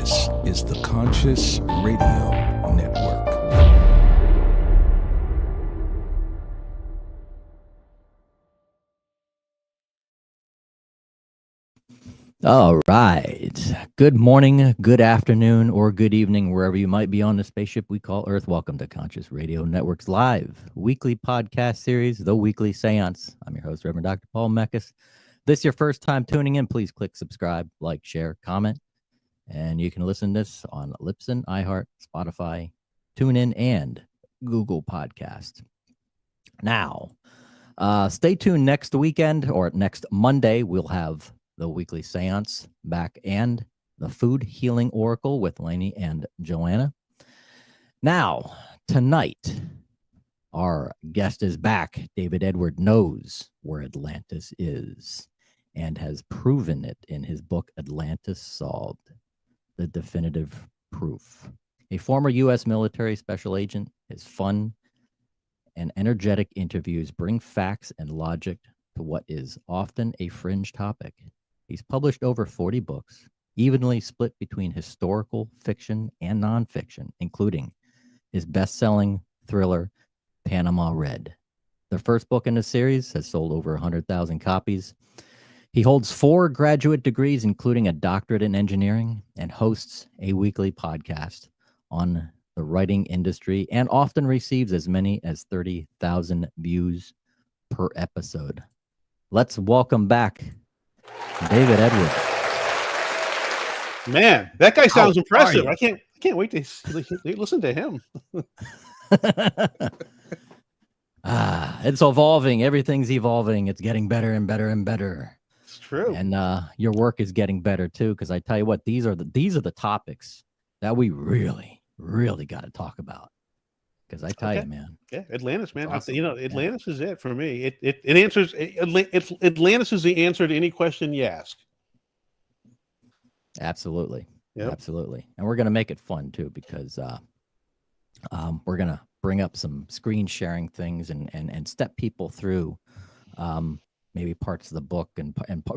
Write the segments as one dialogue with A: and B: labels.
A: This is the Conscious Radio Network.
B: All right. Good morning, good afternoon, or good evening, wherever you might be on the spaceship we call Earth. Welcome to Conscious Radio Network's live weekly podcast series, The Weekly Seance. I'm your host, Reverend Dr. Paul Mekas. If this is your first time tuning in, please click subscribe, like, share, comment. And you can listen to this on Libsyn, iHeart, Spotify, TuneIn, and Google Podcast. Now, stay tuned next weekend or next Monday. We'll have the weekly seance back and the food healing oracle with Lainey and Joanna. Now, tonight, our guest is back. David Edward knows where Atlantis is and has proven it in his book, Atlantis Solved, the definitive proof. A former U.S. military special agent, his fun and energetic interviews bring facts and logic to what is often a fringe topic. He's published over 40 books, evenly split between historical fiction and nonfiction, including his best-selling thriller, Panama Red. The first book in the series has sold over 100,000 copies. He holds 4 graduate degrees, including a doctorate in engineering, and hosts a weekly podcast on the writing industry and often receives as many as 30,000 views per episode. Let's welcome back David Edward.
C: Man, that guy sounds impressive. I can't wait to listen to him.
B: It's evolving. Everything's evolving. It's getting better and better and better.
C: It's true.
B: And your work is getting better too, because I tell you what, these are the topics that we really got to talk about. Because I tell you, man.
C: Yeah, Atlantis, man.
B: Awesome.
C: Atlantis is it for me. It answers. Atlantis is the answer to any question you ask.
B: Absolutely.
C: Yep.
B: Absolutely. And we're going to make it fun too, because we're going to bring up some screen sharing things and step people through maybe parts of the book and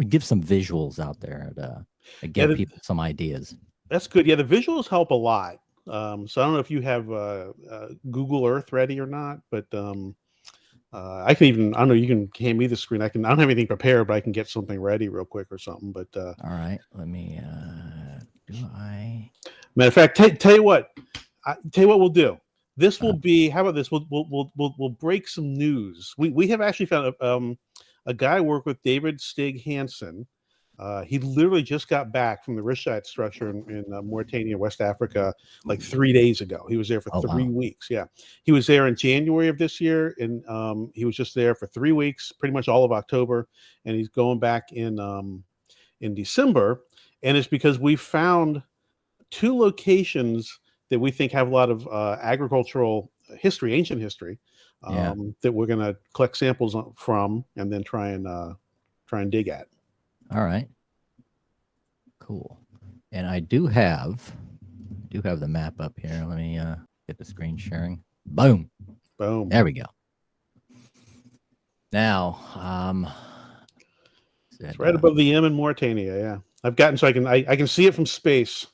B: give some visuals out there to give people some ideas.
C: That's good. Yeah, the visuals help a lot. So I don't know if you have Google Earth ready or not, but I don't know, you can hand me the screen. I don't have anything prepared, but I can get something ready real quick or something. But
B: all right, let me
C: matter of fact, tell you what we'll do. This will be, how about this? We'll break some news. We have actually found a guy work with David Stig Hansen. He literally just got back from the Rishat structure in Mauritania, West Africa, like 3 days ago. He was there for 3 weeks. Yeah, he was there in January of this year, and he was just there for 3 weeks, pretty much all of October, and he's going back in December. And it's because we found 2 locations that we think have a lot of agricultural history, ancient history, that we're going to collect samples from and then try and dig at.
B: All right. Cool. And I do have the map up here. Let me get the screen sharing. Boom. There we go. Now,
C: it's right above the M in Mauritania. Yeah, I've gotten so I can see it from space.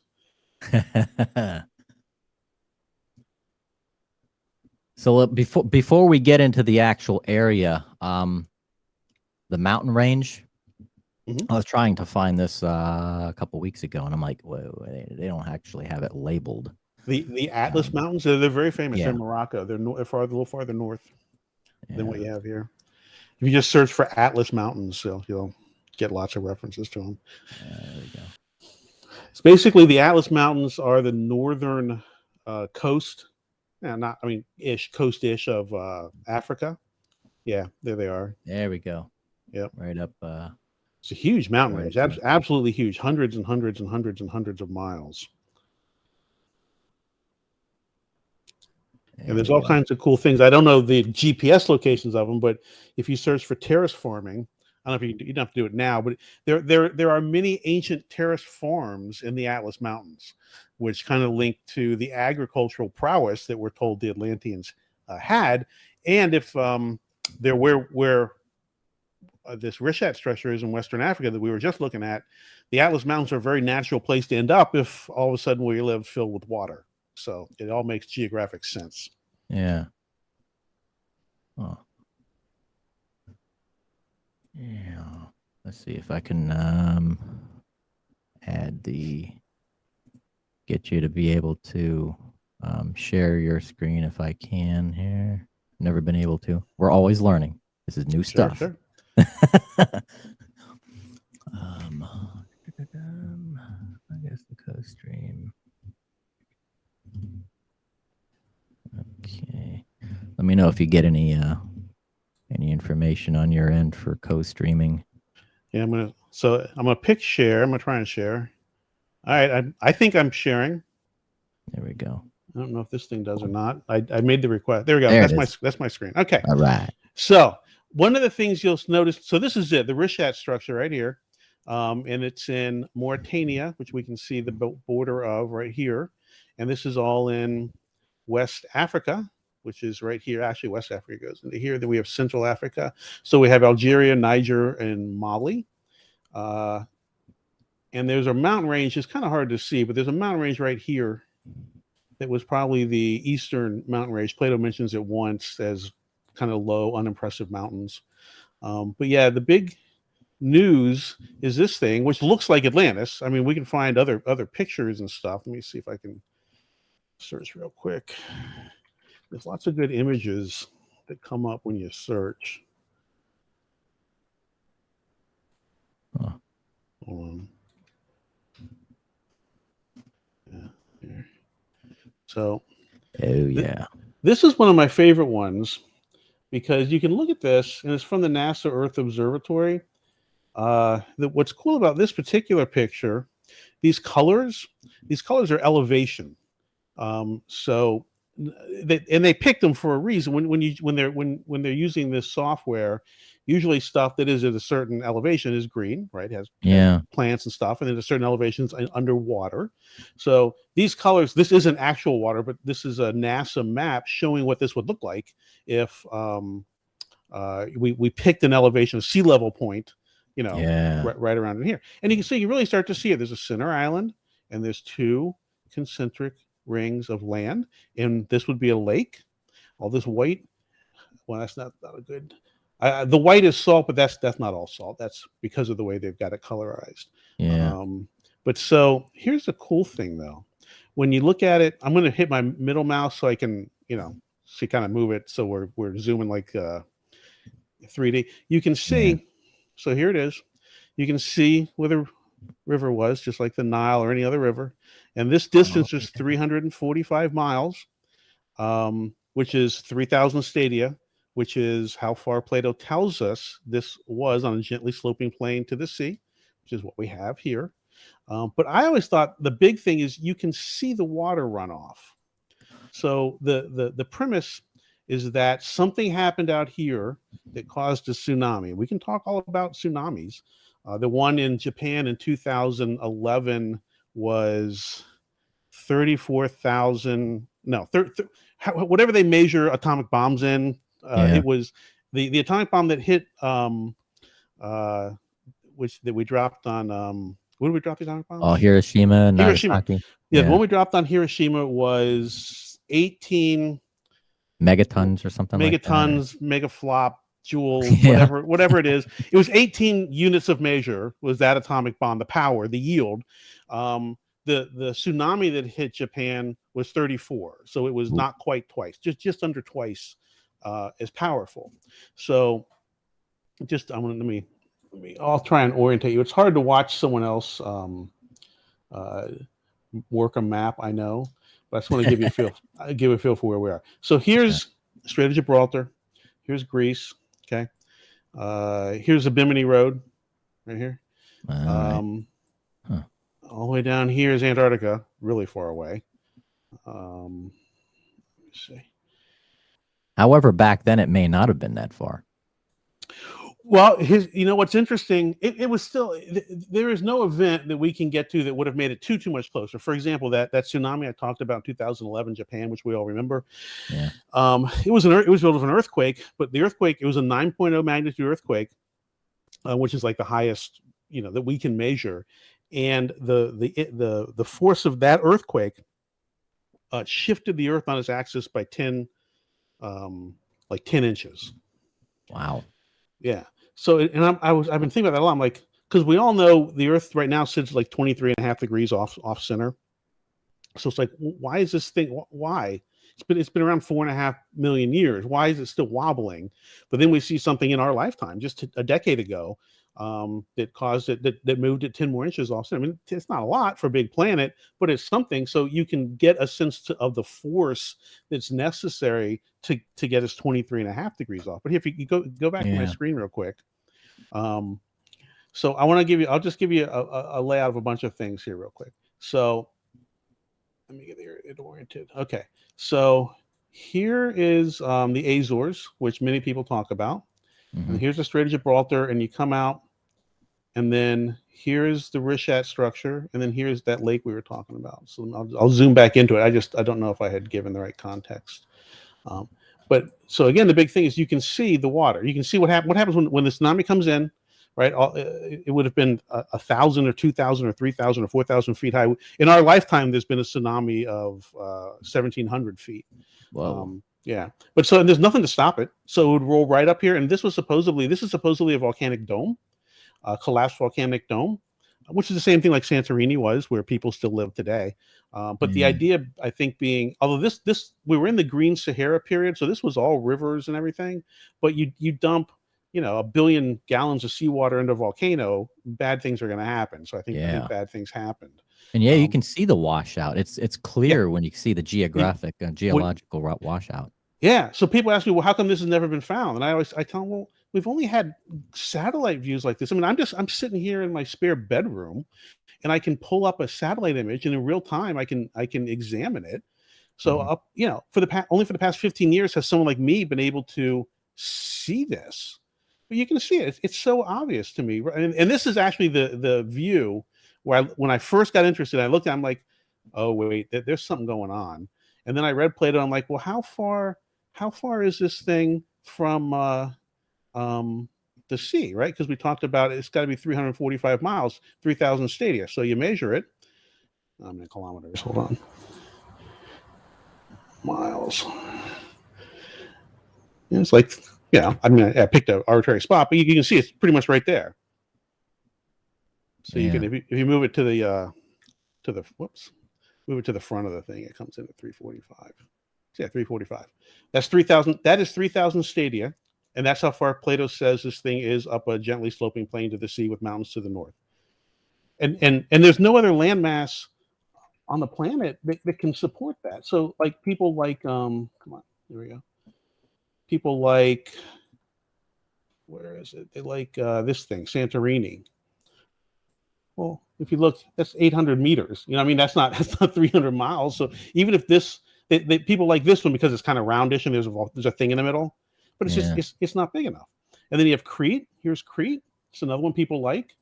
B: So before we get into the actual area, the mountain range. I was trying to find this a couple weeks ago, and I'm like, whoa, they don't actually have it labeled.
C: The Atlas Mountains, they're very famous. Yeah. They're in Morocco. They're a little farther north than what you have here. If you just search for Atlas Mountains, you'll get lots of references to them.
B: There we go.
C: It's basically the Atlas Mountains are the northern coast, coast-ish of Africa. Yeah, there they are.
B: There we go.
C: Yep.
B: Right up.
C: It's a huge mountain range, absolutely huge, hundreds and hundreds and hundreds and hundreds of miles. And there's all kinds of cool things. I don't know the GPS locations of them, but if you search for terrace farming, I don't know if you don't have to do it now, but there are many ancient terrace farms in the Atlas Mountains, which kind of link to the agricultural prowess that we're told the Atlanteans had. And if they're where this Rishat structure is in Western Africa that we were just looking at, the Atlas Mountains are a very natural place to end up if all of a sudden where you live filled with water. So it all makes geographic sense.
B: Yeah. Oh. Yeah. Let's see if I can get you to be able to share your screen if I can here. Never been able to. We're always learning. This is new stuff.
C: Sure.
B: I guess the co-stream. Okay. Let me know if you get any information on your end for co-streaming.
C: Yeah, I'm gonna pick share. I'm gonna try and share. All right, I think I'm sharing.
B: There we go.
C: I don't know if this thing does or not. I made the request. There we go. That's my screen. Okay.
B: All right.
C: So one of the things you'll notice. So this is it. The Rishat structure right here, and it's in Mauritania, which we can see the border of right here, and this is all in West Africa, which is right here. Actually, West Africa goes into here. Then we have Central Africa. So we have Algeria, Niger, and Mali. And there's a mountain range. It's kind of hard to see, but there's a mountain range right here that was probably the eastern mountain range. Plato mentions it once as kind of low, unimpressive mountains. But yeah, the big news is this thing, which looks like Atlantis. I mean, we can find other pictures and stuff. Let me see if I can search real quick. There's lots of good images that come up when you search.
B: Huh.
C: Yeah, here. So, this is one of my favorite ones because you can look at this, and it's from the NASA Earth Observatory. What's cool about this particular picture, these colors are elevation. So they picked them for a reason. When they're using this software, usually stuff that is at a certain elevation is green, right? It has plants and stuff, and then at certain elevations underwater. So these colors, this isn't actual water, but this is a NASA map showing what this would look like if we picked an elevation, a sea level point, right around in here. And you can see, you really start to see it. There's a center island, and there's two concentric rings of land, and this would be a lake. All this white, well, that's not a good. The white is salt, but that's not all salt. That's because of the way they've got it colorized.
B: Yeah.
C: But so here's the cool thing, though. When you look at it, I'm going to hit my middle mouse so I can, see, kind of move it. So we're zooming like 3D. You can see. Yeah. So here it is. You can see where the river was, just like the Nile or any other river. And this distance is 345 miles, which is 3,000 stadia, which is how far Plato tells us this was on a gently sloping plain to the sea, which is what we have here. But I always thought the big thing is you can see the water runoff. So the premise is that something happened out here that caused a tsunami. We can talk all about tsunamis. The one in Japan in 2011 was 34,000. No, whatever they measure atomic bombs in. It was the atomic bomb that hit, which that we dropped on. When did we drop the atomic bombs?
B: Oh, Hiroshima, Nagasaki.
C: Yeah, the one we dropped on Hiroshima was 18
B: megatons or something.
C: Megatons, megaflop, joules, whatever it is. It was 18 units of measure was that atomic bomb, the power, the yield. The tsunami that hit Japan was 34, so it was not quite twice, just under twice as powerful. So I'll try and orientate you. It's hard to watch someone else work a map, I know, but I just want to give you a feel for where we are. So here's Strait of Gibraltar. Here's Greece. Okay. Here's the Bimini Road right here. All the way down here is Antarctica, really far away. Let me see.
B: However, back then it may not have been that far.
C: Well, what's interesting, it was still, there is no event that we can get to that would have made it too much closer. For example, that tsunami I talked about in 2011 Japan, which we all remember.
B: Yeah.
C: It was built of an earthquake, but the earthquake, it was a 9.0 magnitude earthquake. which is like the highest, that we can measure. And the force of that earthquake shifted the Earth on its axis by 10 inches.
B: Wow.
C: Yeah. So, and I've been thinking about that a lot. I'm like, because we all know the Earth right now sits like 23.5 degrees off center. So it's like, why is this thing? Why? It's been around 4.5 million years. Why is it still wobbling? But then we see something in our lifetime, just a decade ago, that caused it, that moved it 10 more inches off center. I mean, it's not a lot for a big planet, but it's something. So you can get a sense of the force that's necessary to get us 23.5 degrees off. But if you go back to my screen real quick. So I'll just give you a layout of a bunch of things here real quick. So let me get it oriented. Okay. So here is the Azores, which many people talk about.
B: Mm-hmm.
C: And here's the Strait of Gibraltar, and you come out, and then here's the Rishat structure, and then here's that lake we were talking about. So I'll zoom back into it. I don't know if I had given the right context. But so again, the big thing is you can see the water. You can see what happens when the tsunami comes in, right? It would have been 1,000 or 2,000 or 3,000 or 4,000 feet high. In our lifetime, there's been a tsunami of 1,700 feet.
B: Whoa.
C: Yeah, but so there's nothing to stop it. So it would roll right up here, and this is supposedly a volcanic dome, a collapsed volcanic dome, which is the same thing like Santorini was, where people still live today. But the idea, I think, being, although this we were in the Green Sahara period, so this was all rivers and everything, but you dump 1 billion gallons of seawater into a volcano, bad things are going to happen. So I think bad things happened.
B: And you can see the washout. It's clear when you see the geological washout.
C: Yeah. So people ask me, well, how come this has never been found? And I tell them, well, we've only had satellite views like this. I mean, I'm sitting here in my spare bedroom, and I can pull up a satellite image, and in real time I can examine it. So only for the past 15 years has someone like me been able to see this. But you can see it. It's so obvious to me. And this is actually the view where when I first got interested, I looked at it, I'm like, oh, wait, there's something going on. And then I read Plato. I'm like, well, how far is this thing from the sea, right? Because we talked about it's got to be 345 miles, 3,000 stadia. So you measure it. I'm in kilometers. Hold on. Miles. And it's like, I picked an arbitrary spot, but you can see it's pretty much right there. So you can, if you move it to the move it to the front of the thing, it comes in at 345. Yeah, 345. That's 3,000. That is 3,000 stadia, and that's how far Plato says this thing is up a gently sloping plain to the sea with mountains to the north. And there's no other landmass on the planet that can support that. So like people like come on, here we go. People like, where is it? They like this thing, Santorini. Well, if you look, that's 800 meters. I mean, that's not 300 miles. So even if people like this one because it's kind of roundish and there's a thing in the middle, but it's just it's not big enough. And then you have Crete. Here's Crete. It's another one people like.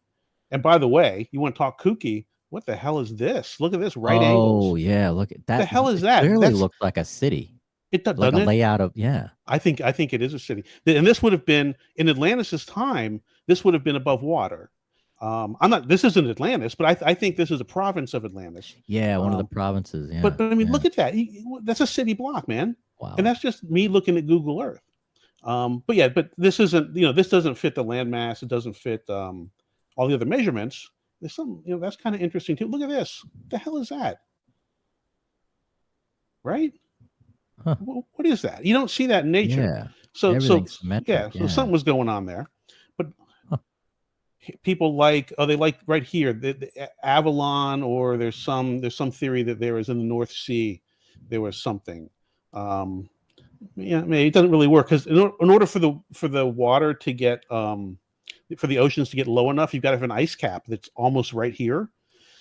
C: And by the way, you want to talk kooky? What the hell is this? Look at this, right angles.
B: Oh yeah, look at that.
C: The hell is that?
B: Clearly looks like a city.
C: It does,
B: like
C: doesn't
B: a layout of
C: I think it is a city, and this would have been in Atlantis' time. This would have been above water. This isn't Atlantis, but I think this is a province of Atlantis.
B: Yeah, one of the provinces. Yeah.
C: But I mean, look at that. That's a city block, man.
B: Wow.
C: And that's just me looking at Google Earth. But this isn't, this doesn't fit the landmass. It doesn't fit all the other measurements. There's some, that's kind of interesting too. Look at this. What the hell is that? Right?
B: Huh.
C: What is that? You don't see that in nature.
B: Yeah.
C: So
B: symmetric.
C: So something was going on there. But people they like right here the Avalon, or there's some theory that there is in the North Sea there was something. It doesn't really work because in order for the water to get for the oceans to get low enough, you've got to have an ice cap that's almost right here.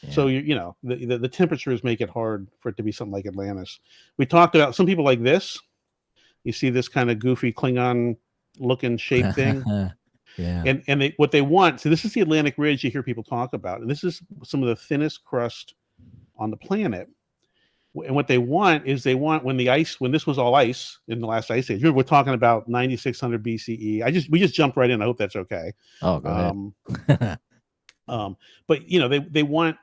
C: Yeah. So the temperatures make it hard for it to be something like Atlantis. We talked about some people like this. You see this kind of goofy Klingon looking shape thing.
B: Yeah.
C: And what they want. So this is the Atlantic Ridge you hear people talk about, and this is some of the thinnest crust on the planet. And what they want is when this was all ice in the last ice age. We're talking about 9600 BCE. We just jumped right in. I hope that's okay.
B: Oh, go ahead.
C: But they want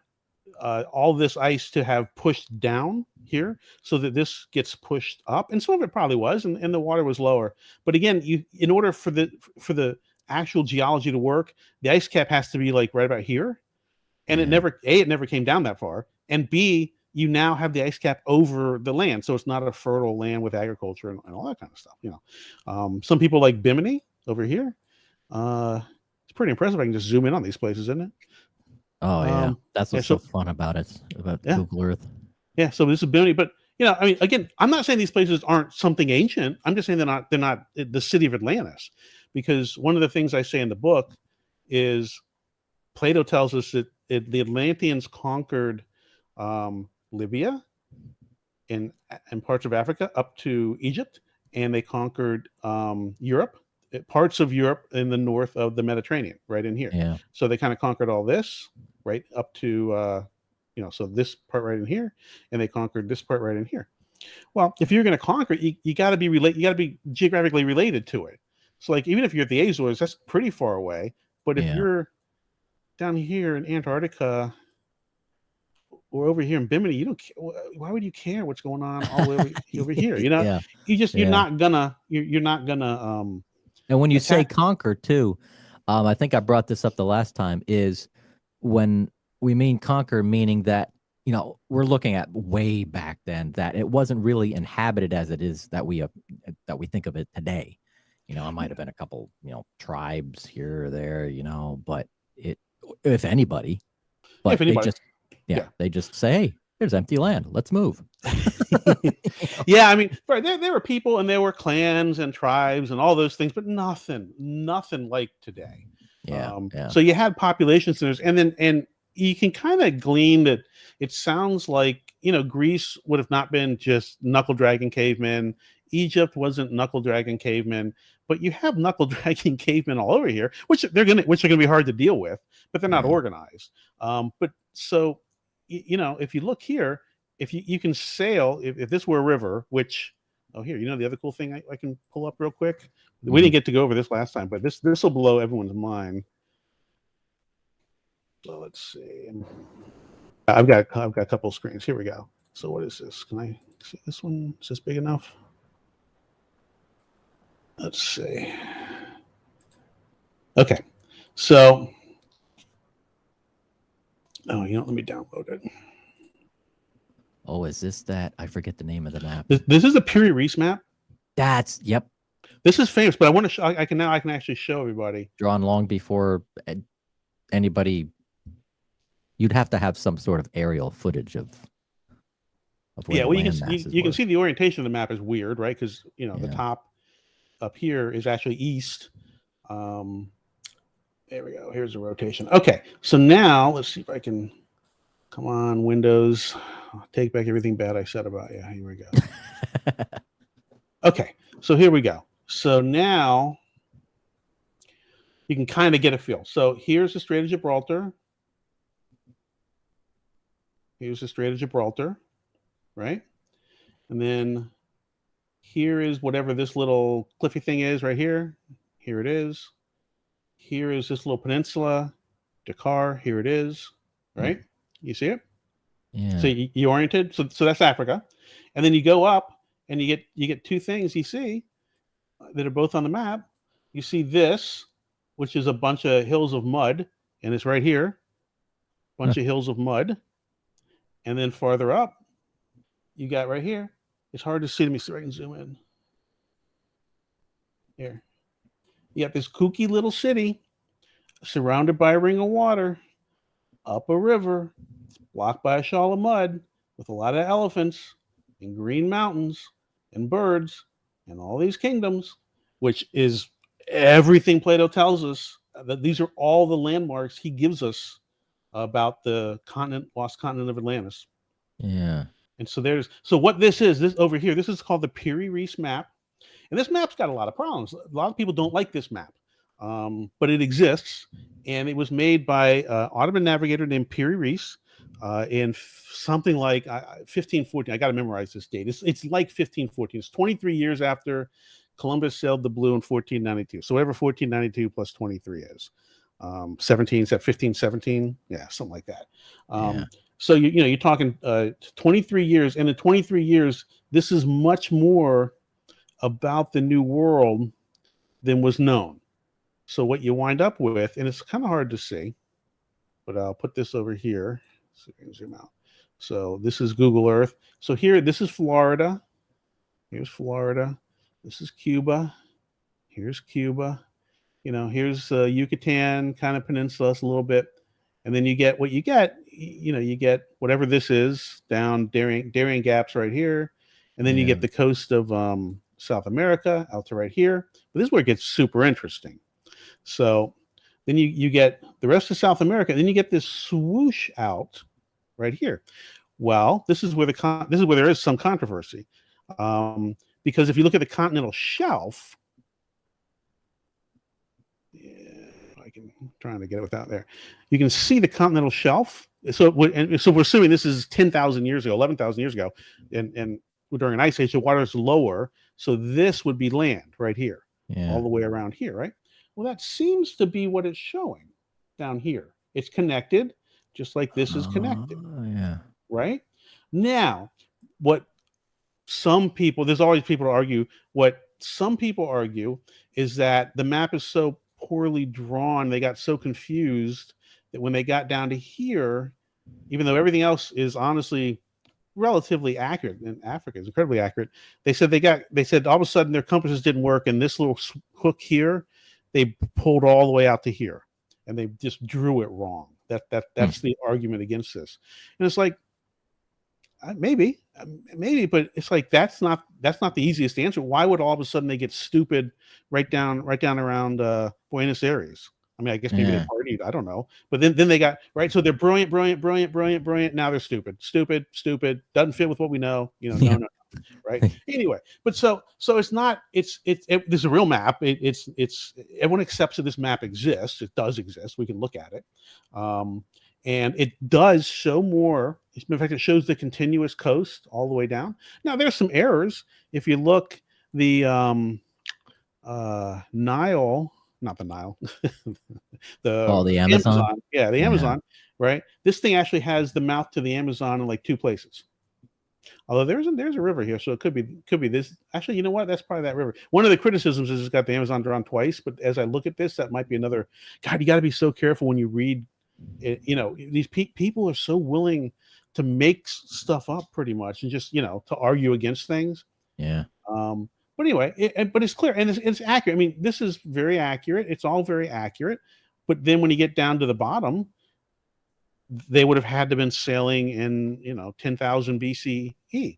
C: all this ice to have pushed down here so that this gets pushed up, and some of it probably was, and the water was lower. But again, in order for the actual geology to work, the ice cap has to be like right about here, and it never came down that far, and B, you now have the ice cap over the land, so it's not a fertile land with agriculture and all that kind of stuff. Some people like Bimini over here. It's pretty impressive. I can just zoom in on these places, isn't it?
B: Oh yeah, that's what's so fun about it, about Google Earth.
C: Yeah, so this is Bimini, but I mean, again, I'm not saying these places aren't something ancient. I'm just saying they're not the city of Atlantis, because one of the things I say in the book is Plato tells us that the Atlanteans conquered Libya and parts of Africa up to Egypt, and they conquered Europe, parts of Europe in the north of the Mediterranean, right in here.
B: Yeah.
C: So they kind of conquered all this right up to so this part right in here, and they conquered this part right in here. Well, if you're going to conquer it, you got to be you got to be geographically related to it. So like even if you're at the Azores, that's pretty far away. But if you're down here in Antarctica or over here in Bimini, you don't. Why would you care what's going on all the way over here? You're not gonna.
B: And when you say conquer too, I think I brought this up the last time. Is when we mean conquer, meaning that we're looking at way back then, that it wasn't really inhabited as it is that we think of it today. It might have been a couple tribes here or there, but if anybody, they just say, hey, there's empty land, let's move.
C: Yeah, I mean, there were people and there were clans and tribes and all those things, but nothing like today. So you had population centers, and you can kind of glean that it sounds like Greece would have not been just knuckle dragging cavemen. Egypt wasn't knuckle dragging cavemen, but you have knuckle dragging cavemen all over here, which are gonna be hard to deal with, but they're not organized. But so if you look here, if you can sail, if this were a river, which here, the other cool thing I can pull up real quick. We didn't get to go over this last time, but this will blow everyone's mind. So let's see. I've got a couple of screens. Here we go. So what is this? Can I see this one? Is this big enough? Let's see. Okay. So, let me download it.
B: Oh, is this that? I forget the name of the map.
C: This is a Piri Reis map.
B: Yep.
C: This is famous, but I want to show. I can actually show everybody.
B: Drawn long before anybody. You'd have to have some sort of aerial footage of where
C: well, you can see the orientation of the map is weird, right? Because the top up here is actually east. There we go. Here's the rotation. Okay, so now let's see if I can. Come on, Windows. Take back everything bad I said about you. Here we go. Okay, so here we go. So now you can kind of get a feel. So here's the Strait of Gibraltar. Here's the Strait of Gibraltar, right? And then here is whatever this little cliffy thing is right here. Here it is. Here is this little peninsula, Dakar. Here it is, right? You see it?
B: Yeah.
C: So you oriented. So that's Africa, and then you go up and you get two things you see that are both on the map. You see this, which is a bunch of hills of mud, and it's right here, bunch of hills of mud. And then farther up, you got right here. It's hard to see. Let me see if I can zoom in. Here. You got this kooky little city surrounded by a ring of water, up a river, blocked by a shawl of mud, with a lot of elephants and green mountains and birds and all these kingdoms, which is everything Plato tells us. That these are all the landmarks he gives us about the lost continent of Atlantis.
B: Yeah.
C: And so what this over here, this is called the Piri Reis map. And this map's got a lot of problems. A lot of people don't like this map, but it exists. And it was made by an Ottoman navigator named Piri Reis in something like 1514. I got to memorize this date. It's like 1514. It's 23 years after Columbus sailed the blue in 1492. So whatever 1492 plus 23 is, 17, is that 1517? Yeah, something like that. So you're talking 23 years, and in 23 years, this is much more about the New World than was known. So what you wind up with, and it's kind of hard to see, but I'll put this over here. So we can zoom out. So this is Google Earth. So here, this is Florida. Here's Florida. This is Cuba. Here's Cuba. Here's Yucatan kind of peninsula, a little bit. And then you get what you get. You get whatever this is down Darien Gaps right here. And then you get the coast of South America out to right here. But this is where it gets super interesting. So then you get the rest of South America. And then you get this swoosh out right here. Well, this is where there is some controversy, because if you look at the continental shelf, I'm trying to get it without there. You can see the continental shelf. So we're assuming this is 10,000 years ago, 11,000 years ago, and during an ice age, the water is lower. So this would be land right here, all the way around here, right? Well, that seems to be what it's showing down here. It's connected, just like this is connected. Right? Now, what some people, there's always people to argue, what some people argue is that the map is so poorly drawn, they got so confused that when they got down to here, even though everything else is honestly relatively accurate, and Africa is incredibly accurate, they said all of a sudden their compasses didn't work, and this little hook here, they pulled all the way out to here, and they just drew it wrong. That's the argument against this. And it's like, maybe, but it's like that's not the easiest answer. Why would all of a sudden they get stupid right down around Buenos Aires? I mean, I guess maybe they partied. I don't know. But then they got right. So they're brilliant. Now they're stupid. Doesn't fit with what we know. No. Right. Anyway, but so it's not. This is a real map. It's everyone accepts that this map exists. It does exist. We can look at it. And it does show more. In fact, it shows the continuous coast all the way down. Now, there's some errors. If you look, the Nile, not the Nile,
B: the Amazon.
C: Yeah, the Amazon, right? This thing actually has the mouth to the Amazon in like two places. Although there's a river here, so it could be this. Actually, you know what? That's probably that river. One of the criticisms is it's got the Amazon drawn twice. But as I look at this, that might be another. God, you got to be so careful when you read. These people are so willing to make stuff up pretty much, and just to argue against things. But anyway, but it's clear and it's accurate. I mean, this is very accurate. It's all very accurate. But then when you get down to the bottom, they would have had to been sailing in 10,000 BCE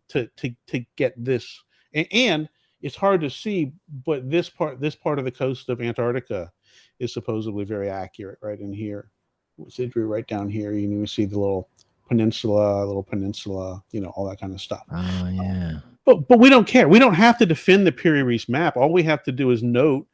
C: to get this. And it's hard to see, but this part of the coast of Antarctica is supposedly very accurate right in here. It drew right down here. You can even see the little peninsula, all that kind of stuff.
B: Oh yeah.
C: But we don't care. We don't have to defend the Piri Reis map. All we have to do is note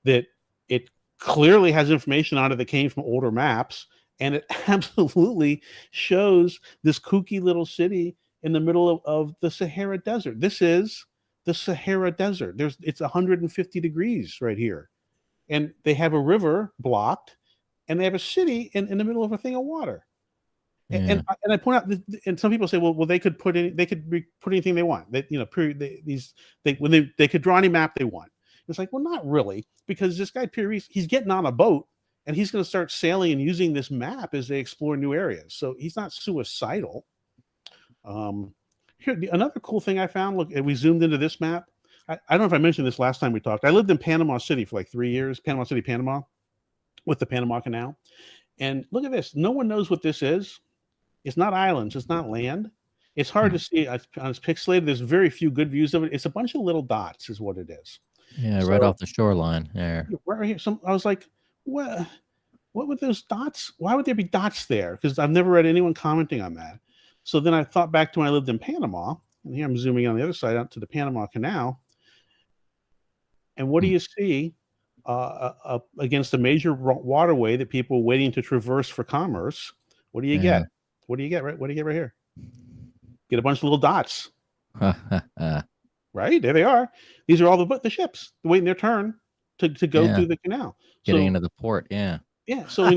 C: that it clearly has information on it that came from older maps, and it absolutely shows this kooky little city in the middle of the Sahara Desert. This is the Sahara Desert. It's 150 degrees right here, and they have a river blocked. And they have a city in the middle of a thing of water, and I point out, and some people say, well, they could put anything they want. They could draw any map they want. It's like, well, not really, because this guy Piri, he's getting on a boat and he's going to start sailing and using this map as they explore new areas. So he's not suicidal. Here, another cool thing I found. Look, we zoomed into this map. I don't know if I mentioned this last time we talked. I lived in Panama City for like 3 years. Panama City, Panama. With the Panama Canal. And look at this. No one knows what this is. It's not islands. It's not land. It's hard to see on its pixelated. There's very few good views of it. It's a bunch of little dots is what it is.
B: Yeah, so, right off the shoreline there.
C: Right here. I was like, what would those dots? Why would there be dots there? Because I've never read anyone commenting on that. So then I thought back to when I lived in Panama. And here I'm zooming on the other side out to the Panama Canal. And what do you see? Against a major waterway that people are waiting to traverse for commerce, what do you get? What do you get? Right? What do you get right here? Get a bunch of little dots. Right, there they are. These are all the ships waiting their turn to go
B: Yeah.
C: through the canal.
B: Getting
C: So
B: into the port. Yeah.
C: yeah, so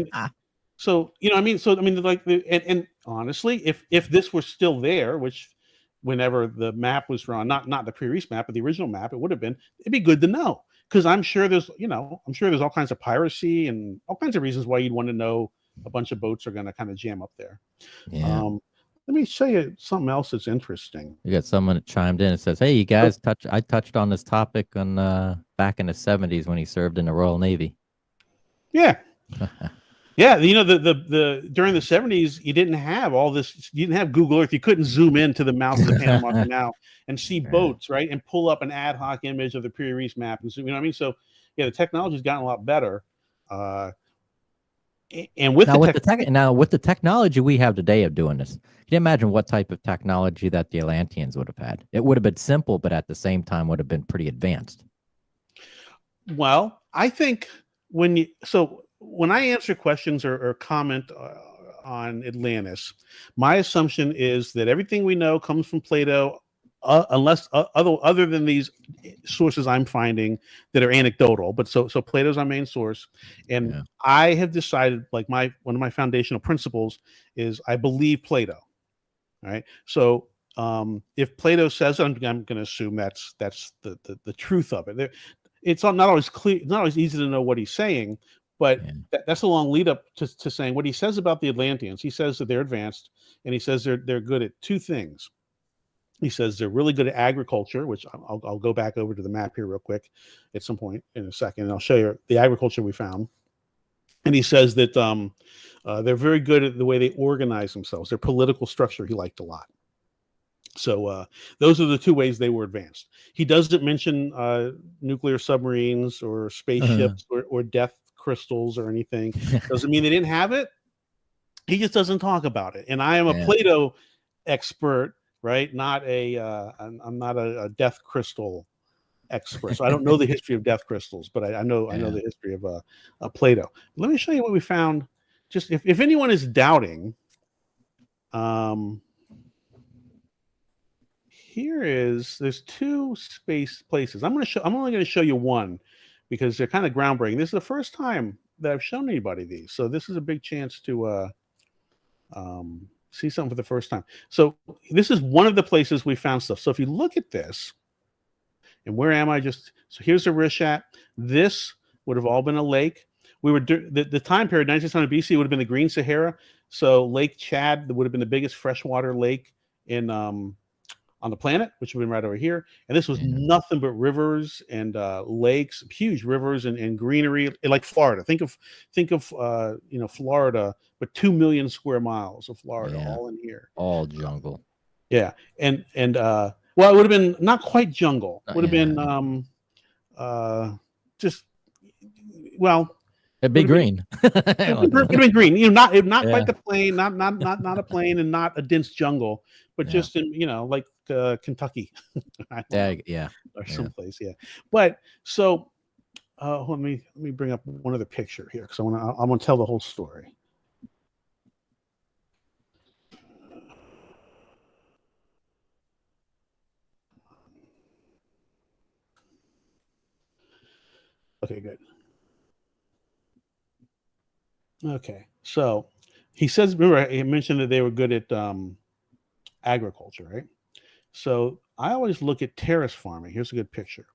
C: you know, I mean, like and honestly, if this were still there, which whenever the map was drawn, not the pre-Reis map, but the original map, it would have been. It'd be good to know, because I'm sure there's all kinds of piracy and all kinds of reasons why you'd want to know a bunch of boats are going to kind of jam up there.
B: Yeah.
C: Let me show you something else that's interesting.
B: You got someone that chimed in and says, "Hey, you guys, I touched on this topic on back in the 70s when he served in the Royal Navy."
C: Yeah. Yeah, you know, the during the 70s, you didn't have all this. You didn't have Google Earth. You couldn't zoom into the mouth of the Panama Canal and see boats, right, and pull up an ad hoc image of the Piri map, and so, you know what I mean. So yeah, the technology's gotten a lot better. And with
B: the technology we have today of doing this, can you imagine what type of technology that the Atlanteans would have had? It would have been simple, but at the same time would have been pretty advanced.
C: Well, I think when I answer questions or comment on Atlantis, my assumption is that everything we know comes from Plato, unless other than these sources I'm finding that are anecdotal. But so Plato's our main source, and I have decided, like, one of my foundational principles is I believe Plato. Right. So if Plato says it, I'm going to assume that's the truth of it. It's not always clear. It's not always easy to know what he's saying. But that's a long lead up to saying what he says about the Atlanteans. He says that they're advanced, and he says they're good at two things. He says they're really good at agriculture, which I'll go back over to the map here real quick at some point in a second, and I'll show you the agriculture we found. And he says that they're very good at the way they organize themselves. Their political structure he liked a lot. So those are the two ways they were advanced. He doesn't mention nuclear submarines or spaceships or death crystals or anything. Doesn't mean they didn't have it. He just doesn't talk about it. And I am a Plato expert, right? I'm not a death crystal expert. So I don't know the history of death crystals, but I know the history of Plato. Let me show you what we found. Just if anyone is doubting, there's two space places. I'm only going to show you one because they're kind of groundbreaking. This is the first time that I've shown anybody these, so this is a big chance to see something for the first time. So this is one of the places we found stuff. So if you look at this, and where am I? So here's a Rishat. This would have all been a lake. We were the time period 1900 BC would have been the Green Sahara. So Lake Chad would have been the biggest freshwater lake in on the planet, which would have been right over here. And this was nothing but rivers and lakes, huge rivers and greenery, like Florida. Think of Florida, but 2 million square miles of Florida, all in here.
B: All jungle.
C: Yeah. And well, it would have been not quite jungle. It would have been
B: it'd be green.
C: It would have been green. You know, not quite the plain, not a plain, and not a dense jungle, but just in like Kentucky, or someplace. Yeah. But so let me bring up one other picture here because I want to tell the whole story. Okay, good. Okay, so he says, remember, he mentioned that they were good at agriculture, right? So I always look at terrace farming. Here's a good picture.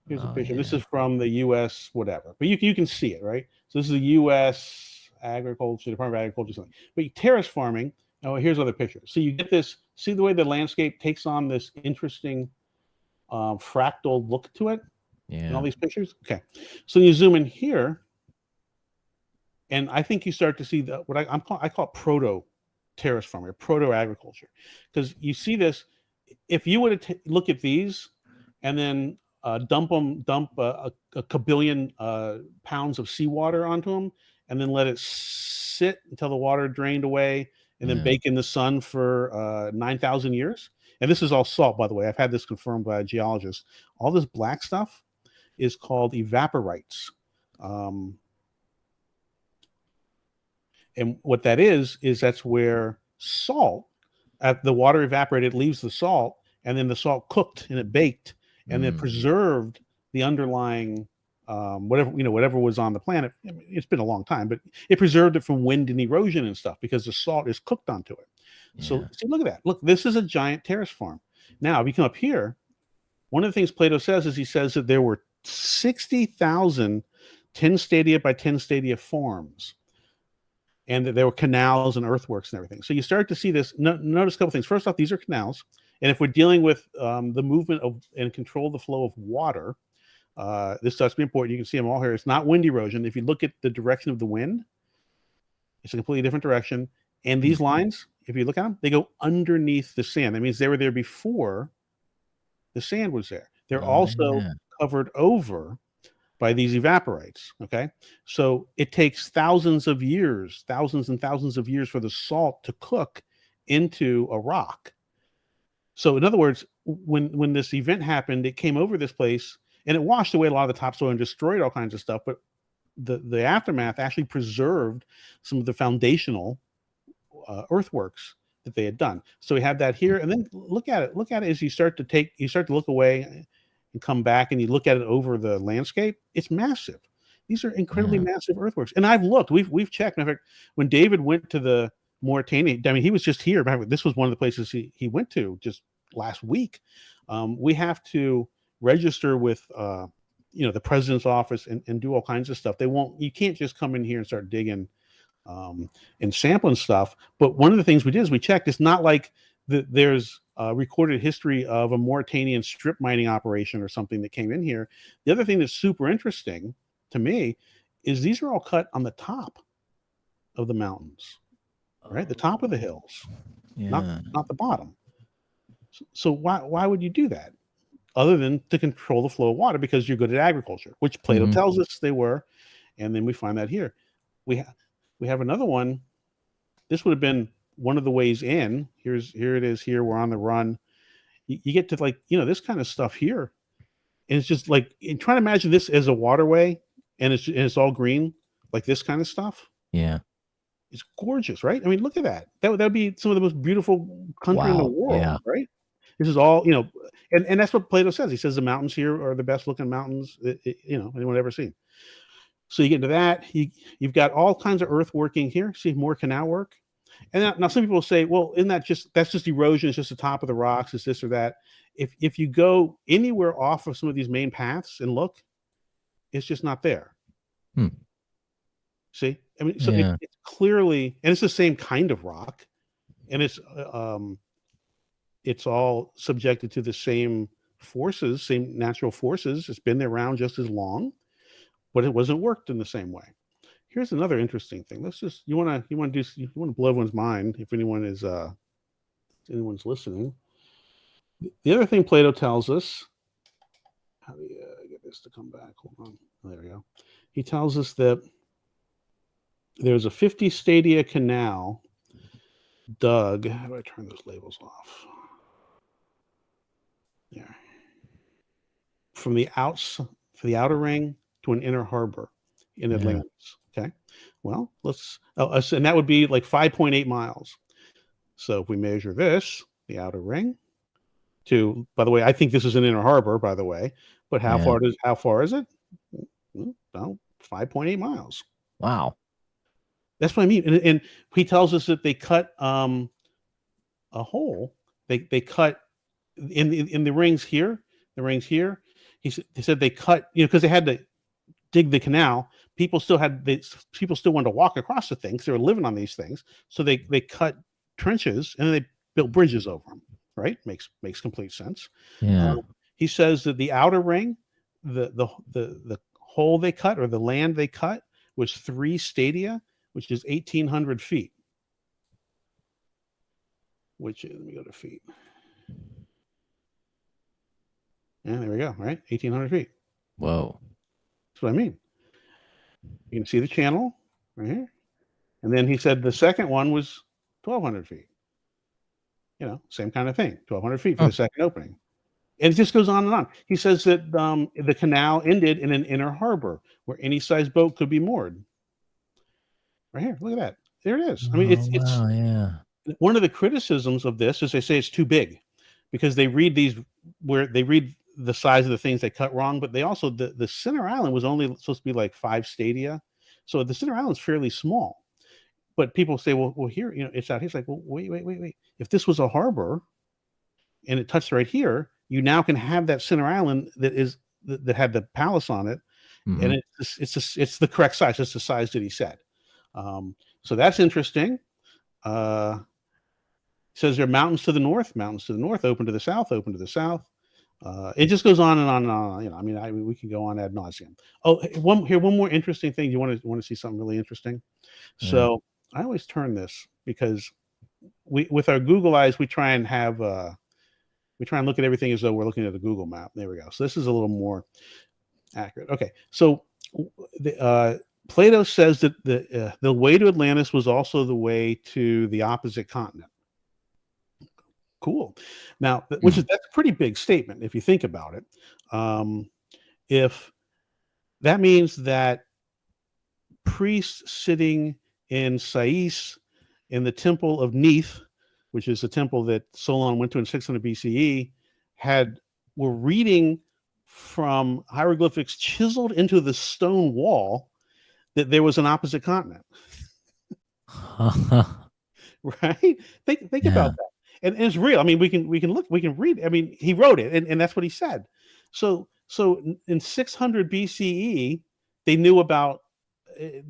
C: Here's a picture. This is from the U.S. whatever, but you can see it, right? So this is the U.S. Agriculture, Department of Agriculture, something. But terrace farming. Oh, here's other pictures. So you get this. See the way the landscape takes on this interesting fractal look to it.
B: Yeah.
C: In all these pictures. Okay, so you zoom in here, and I think you start to see what I call proto terrace farming or proto agriculture, because you see this. If you were to look at these and then dump a kabillion pounds of seawater onto them and then let it sit until the water drained away and then bake in the sun for 9,000 years. And this is all salt, by the way. I've had this confirmed by a geologist. All this black stuff is called evaporites. And what that is that's where salt. The water evaporated, leaves the salt, and then the salt cooked and it baked, and then preserved the underlying whatever was on the planet. I mean, it's been a long time, but it preserved it from wind and erosion and stuff because the salt is cooked onto it.
B: Yeah.
C: So see, look at that. Look, this is a giant terrace farm. Now, if you come up here, one of the things Plato says is he says that there were 60,000 10 stadia by 10 stadia farms, and that there were canals and earthworks and everything. So you start to see this. Notice a couple things. First off, these are canals. And if we're dealing with the movement of and control the flow of water, this starts to be important. You can see them all here. It's not wind erosion. If you look at the direction of the wind, it's a completely different direction. And these lines, if you look at them, they go underneath the sand. That means they were there before the sand was there. They're also covered over by these evaporites. Okay. So it takes thousands and thousands of years for the salt to cook into a rock. So in other words, when this event happened, it came over this place and it washed away a lot of the topsoil and destroyed all kinds of stuff. But the aftermath actually preserved some of the foundational earthworks that they had done. So we have that here, and then look at it as you start to look away and come back, and you look at it over the landscape. It's massive. These are incredibly massive earthworks. And I've looked. We've checked. In fact, when David went to the Mauritania, I mean, he was just here. This was one of the places he went to just last week. We have to register with the president's office and do all kinds of stuff. You can't just come in here and start digging and sampling stuff. But one of the things we did is we checked. It's not like there's a recorded history of a Mauritanian strip mining operation or something that came in here. The other thing that's super interesting to me is these are all cut on the top of the mountains, right? The top of the hills, not the bottom. So why would you do that? Other than to control the flow of water, because you're good at agriculture, which Plato tells us they were. And then we find that here. We have another one. This would have been one of the ways in. Here it is here. We're on the run. You get to this kind of stuff here. And it's just like, trying to imagine this as a waterway and it's all green, like this kind of stuff.
B: Yeah.
C: It's gorgeous, right? I mean, look at that. That would be some of the most beautiful country in the world, right? This is all, and that's what Plato says. He says the mountains here are the best looking mountains, anyone ever seen. So you get into that. You've got all kinds of earthworking here. See more canal work. And now some people say, well, that's just erosion. It's just the top of the rocks. It's this or that. If you go anywhere off of some of these main paths and look, it's just not there. See, I mean, so it's clearly, and it's the same kind of rock, and it's all subjected to the same forces, same natural forces. It's been around just as long, but it wasn't worked in the same way. Here's another interesting thing. You want to blow everyone's mind if anyone's listening. The other thing Plato tells us, how do you get this to come back? Hold on. Oh, there we go. He tells us that there's a 50 stadia canal dug. How do I turn those labels off? There. From the outer ring to an inner harbor in Atlantis. Okay. Well, and that would be like 5.8 miles. So if we measure this, the outer ring to, by the way, I think this is an inner harbor, by the way, but how far is it? Well, 5.8 miles.
B: Wow. That's
C: what I mean. And he tells us that they cut a hole. They cut in the rings here. He said they cut, because they had to dig the canal. People still wanted to walk across the things. They were living on these things. So they cut trenches and then they built bridges over them. Right? Makes complete sense.
B: Yeah.
C: He says that the outer ring, the hole they cut, or the land they cut, was 3 stadia, which is 1,800 feet. Let me go to feet. Yeah, there we go. Right, 1,800 feet.
B: Whoa.
C: That's what I mean. You can see the channel right here, and then he said the second one was 1,200 feet. Same kind of thing. 1,200 feet for the second opening. And it just goes on and on. He says that the canal ended in an inner harbor where any size boat could be moored. Right here. Look at that. There it is. I mean, it's one of the criticisms of this is they say it's too big, because they read these where they read the size of the things they cut wrong, but they also the center island was only supposed to be like 5 stadia, so the center island's fairly small. But people say, well, here, it's out here. It's like, well, wait. If this was a harbor and it touched right here, you now can have that center island that had the palace on it,
B: Mhm.
C: and it's the correct size. It's the size that he said. So that's interesting. Says there are mountains to the north, open to the south, open to the south. It just goes on and on and on. I mean, we can go on ad nauseum. Oh, one more interesting thing. You want to see something really interesting?
B: Yeah.
C: So I always turn this because with our Google eyes, we try and look at everything as though we're looking at a Google map. There we go. So this is a little more accurate. Okay, so Plato says that the way to Atlantis was also the way to the opposite continent. Cool. Now, that's a pretty big statement if you think about it. If that means that priests sitting in Sais in the temple of Neith, which is the temple that Solon went to in 600 BCE, were reading from hieroglyphics chiseled into the stone wall that there was an opposite continent. Right? Think about that. And it's real. I mean, we can read. I mean, he wrote it, and that's what he said. So in 600 BCE, they knew about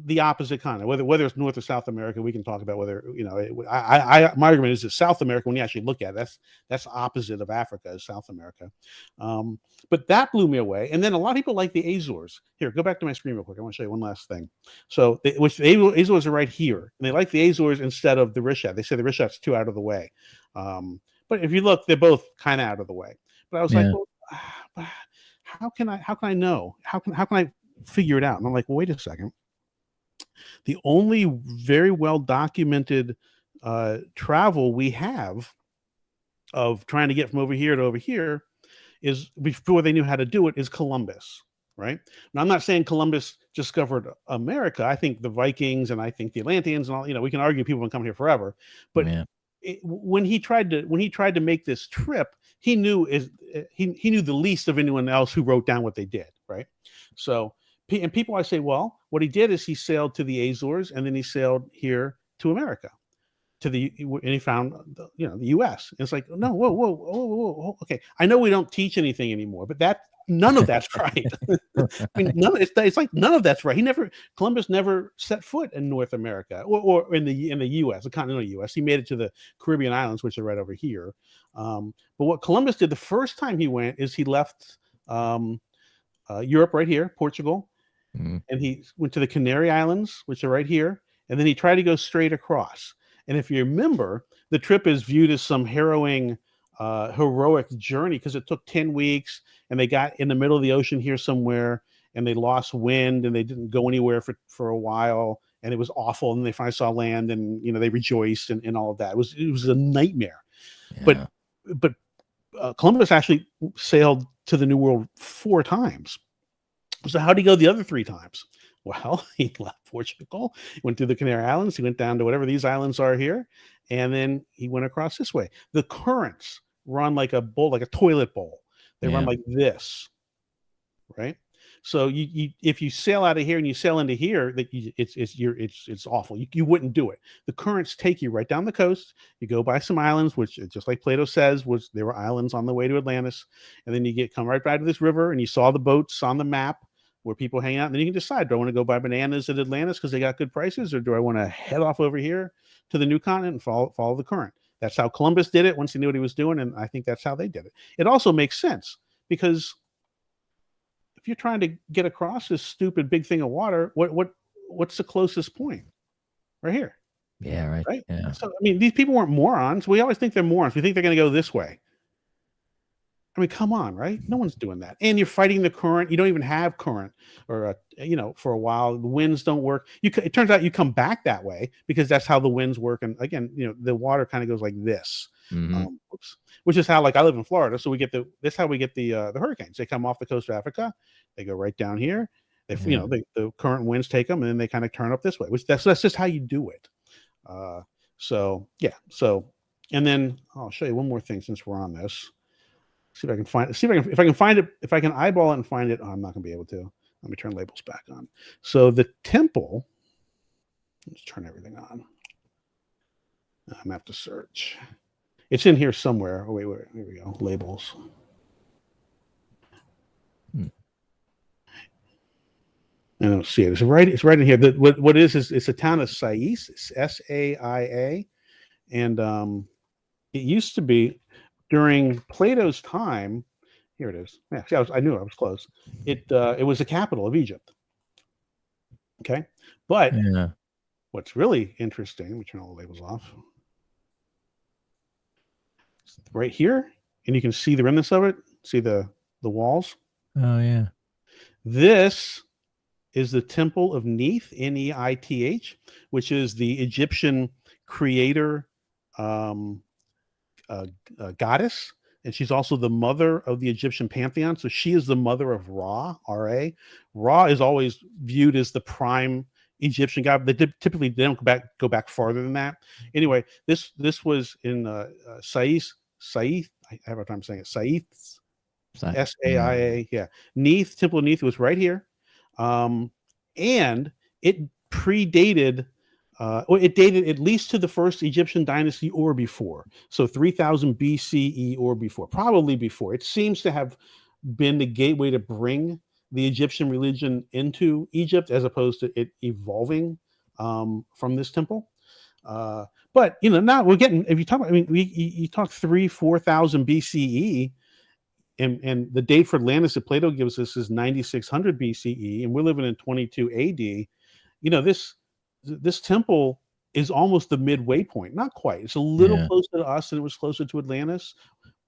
C: the opposite continent, whether it's North or South America. We can talk about whether my argument is that South America, when you actually look at it, that's opposite of Africa, is South America. But that blew me away. And then a lot of people like the Azores. Here, go back to my screen real quick. I want to show you one last thing. So the Azores are right here, and they like the Azores instead of the Rishat. They say the Rishat's too out of the way. But if you look, they're both kind of out of the way. But I was like, well, how can I know? How can I figure it out? And I'm like, well, wait a second. The only very well documented travel we have of trying to get from over here to over here is, before they knew how to do it, is Columbus, right? Now, I'm not saying Columbus discovered America. I think the Vikings and I think the Atlanteans and all, we can argue people have been coming here forever, but when he tried to make this trip, he knew he knew the least of anyone else who wrote down what they did, right? So, and people, I say, well, what he did is he sailed to the Azores, and then he sailed here to America, and he found the U.S. And it's like, no, whoa, okay. I know we don't teach anything anymore, but none of that's right. I mean, it's like none of that's right. Columbus never set foot in North America or in the U.S., the continental U.S. He made it to the Caribbean islands, which are right over here. But what Columbus did the first time he went is he left Europe right here, Portugal. Mm-hmm. And he went to the Canary Islands, which are right here, and then he tried to go straight across. And if you remember, the trip is viewed as some heroic journey because it took 10 weeks, and they got in the middle of the ocean here somewhere, and they lost wind, and they didn't go anywhere for a while, and it was awful. And they finally saw land, and they rejoiced and all of that. It was a nightmare. Yeah. But Columbus actually sailed to the New World 4 times. So how did he go the other 3 times? Well, he left Portugal, went through the Canary Islands, he went down to whatever these islands are here, and then he went across this way. The currents run like a bowl, like a toilet bowl. They run like this, right? So if you sail out of here and you sail into here, it's awful. You wouldn't do it. The currents take you right down the coast. You go by some islands, which, just like Plato says, there were islands on the way to Atlantis, and then you come right back to this river, and you saw the boats on the map where people hang out, and then you can decide, do I want to go buy bananas at Atlantis because they got good prices, or do I want to head off over here to the new continent and follow the current? That's how Columbus did it once he knew what he was doing, and I think that's how they did it. It also makes sense because if you're trying to get across this stupid big thing of water, what's the closest point? Right here.
B: Yeah, right. Yeah.
C: So, I mean, these people weren't morons. We always think they're morons. We think they're going to go this way. I mean, come on, right? No one's doing that. And you're fighting the current. You don't even have current, or for a while, the winds don't work. It turns out you come back that way because that's how the winds work. And again, the water kind of goes like this, which is how, like, I live in Florida, so that's how we get the hurricanes. They come off the coast of Africa, they go right down here. The current winds take them, and then they kind of turn up this way. That's just how you do it. So yeah. So and then I'll show you one more thing since we're on this. See if I can find it. See if I can find it. If I can eyeball it and find it. Oh, I'm not going to be able to. Let me turn labels back on. So the temple. Let's turn everything on. I'm gonna have to search. It's in here somewhere. Oh wait, here we go. Labels. I don't see it. It's right in here. What is it's a town of Sais, Saia, and it used to be during Plato's time. Here it is. Yeah, see, I knew I was close. It was the capital of Egypt. Okay, but
B: Yeah.
C: what's really interesting? Let me turn all the labels off. Right here, and you can see the remnants of it. See the walls.
B: Oh yeah.
C: This is the temple of Neith, Neith, which is the Egyptian creator goddess, and she's also the mother of the Egyptian pantheon. So she is the mother of Ra, R-A. Ra is always viewed as the prime Egyptian god. They typically they don't go back farther than that. Anyway, this was in Sais. I have a time saying it. Sais, Saia. Yeah, Neith, Temple of Neith was right here. And it predated, it dated at least to the first Egyptian dynasty or before. So 3000 BCE or before, probably before. It seems to have been the gateway to bring the Egyptian religion into Egypt as opposed to it evolving from this temple. But, now we're getting, if you talk about, you talk 4,000 BCE, and the date for Atlantis that Plato gives us is 9600 BCE, and we're living in 22 AD. This temple is almost the midway point. Not quite. It's a little closer to us than it was closer to Atlantis.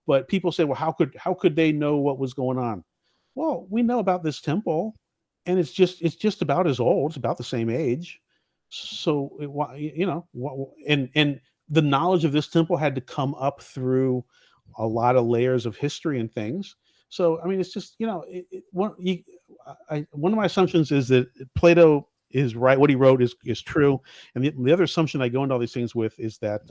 C: But people say, well, how could they know what was going on? Well, we know about this temple, and it's just about as old. It's about the same age. So and the knowledge of this temple had to come up through a lot of layers of history and things. So, it's just, one of my assumptions is that Plato is right. What he wrote is true. And the other assumption I go into all these things with is that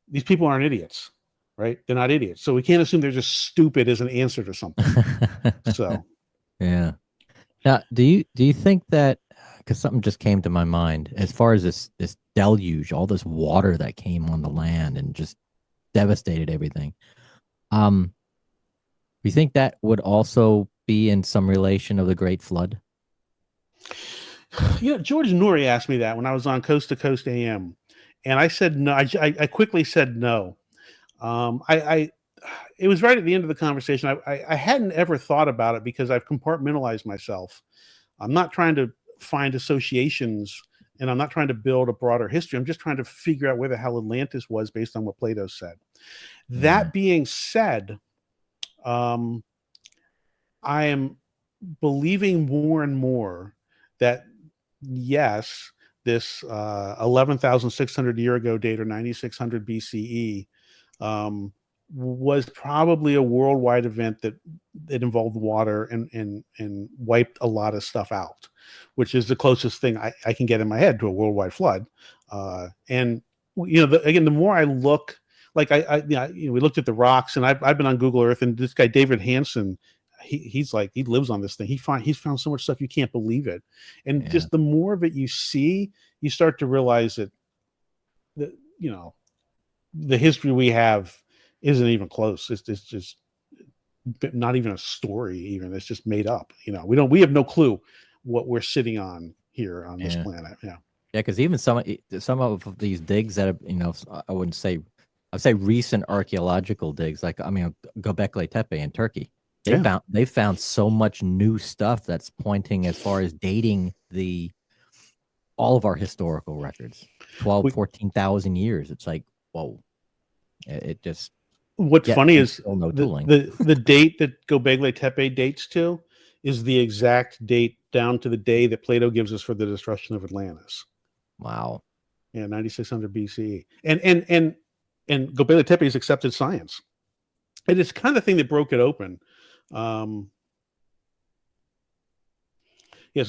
C: these people aren't idiots, right? They're not idiots. So we can't assume they're just stupid as an answer to something. So.
B: Yeah. Now, do you think that, because something just came to my mind, as far as this deluge, all this water that came on the land and just devastated everything. You think that would also be in some relation of the Great Flood?
C: George Norrie asked me that when I was on Coast to Coast AM, and I said no. I quickly said no. It was right at the end of the conversation. I hadn't ever thought about it because I've compartmentalized myself. I'm not trying to find associations, and I'm not trying to build a broader history. I'm just trying to figure out where the hell Atlantis was based on what Plato said. That being said, I am believing more and more that yes, this 11,600 year ago date, or 9600 BCE, was probably a worldwide event that involved water and wiped a lot of stuff out, which is the closest thing I can get in my head to a worldwide flood. And again, the more I look, like we looked at the rocks, and I've been on Google Earth, and this guy David Hansen, he's like, he lives on this thing. He's found so much stuff you can't believe it, and just the more of it you see, you start to realize that the history we have isn't even close. It's just not even a story. Even it's just made up. We have no clue what we're sitting on here on this planet. Yeah,
B: because even some of these digs that have, I wouldn't say. I'd say recent archaeological digs, like Göbekli Tepe in Turkey. They found so much new stuff that's pointing as far as dating all of our historical records, 14,000 years. It's like, whoa! It just.
C: What's funny is
B: no tooling.
C: the date that Göbekli Tepe dates to is the exact date down to the day that Plato gives us for the destruction of Atlantis.
B: Wow.
C: Yeah, 9600 BCE, and Göbekli Tepe is accepted science. And it's kind of the thing that broke it open. So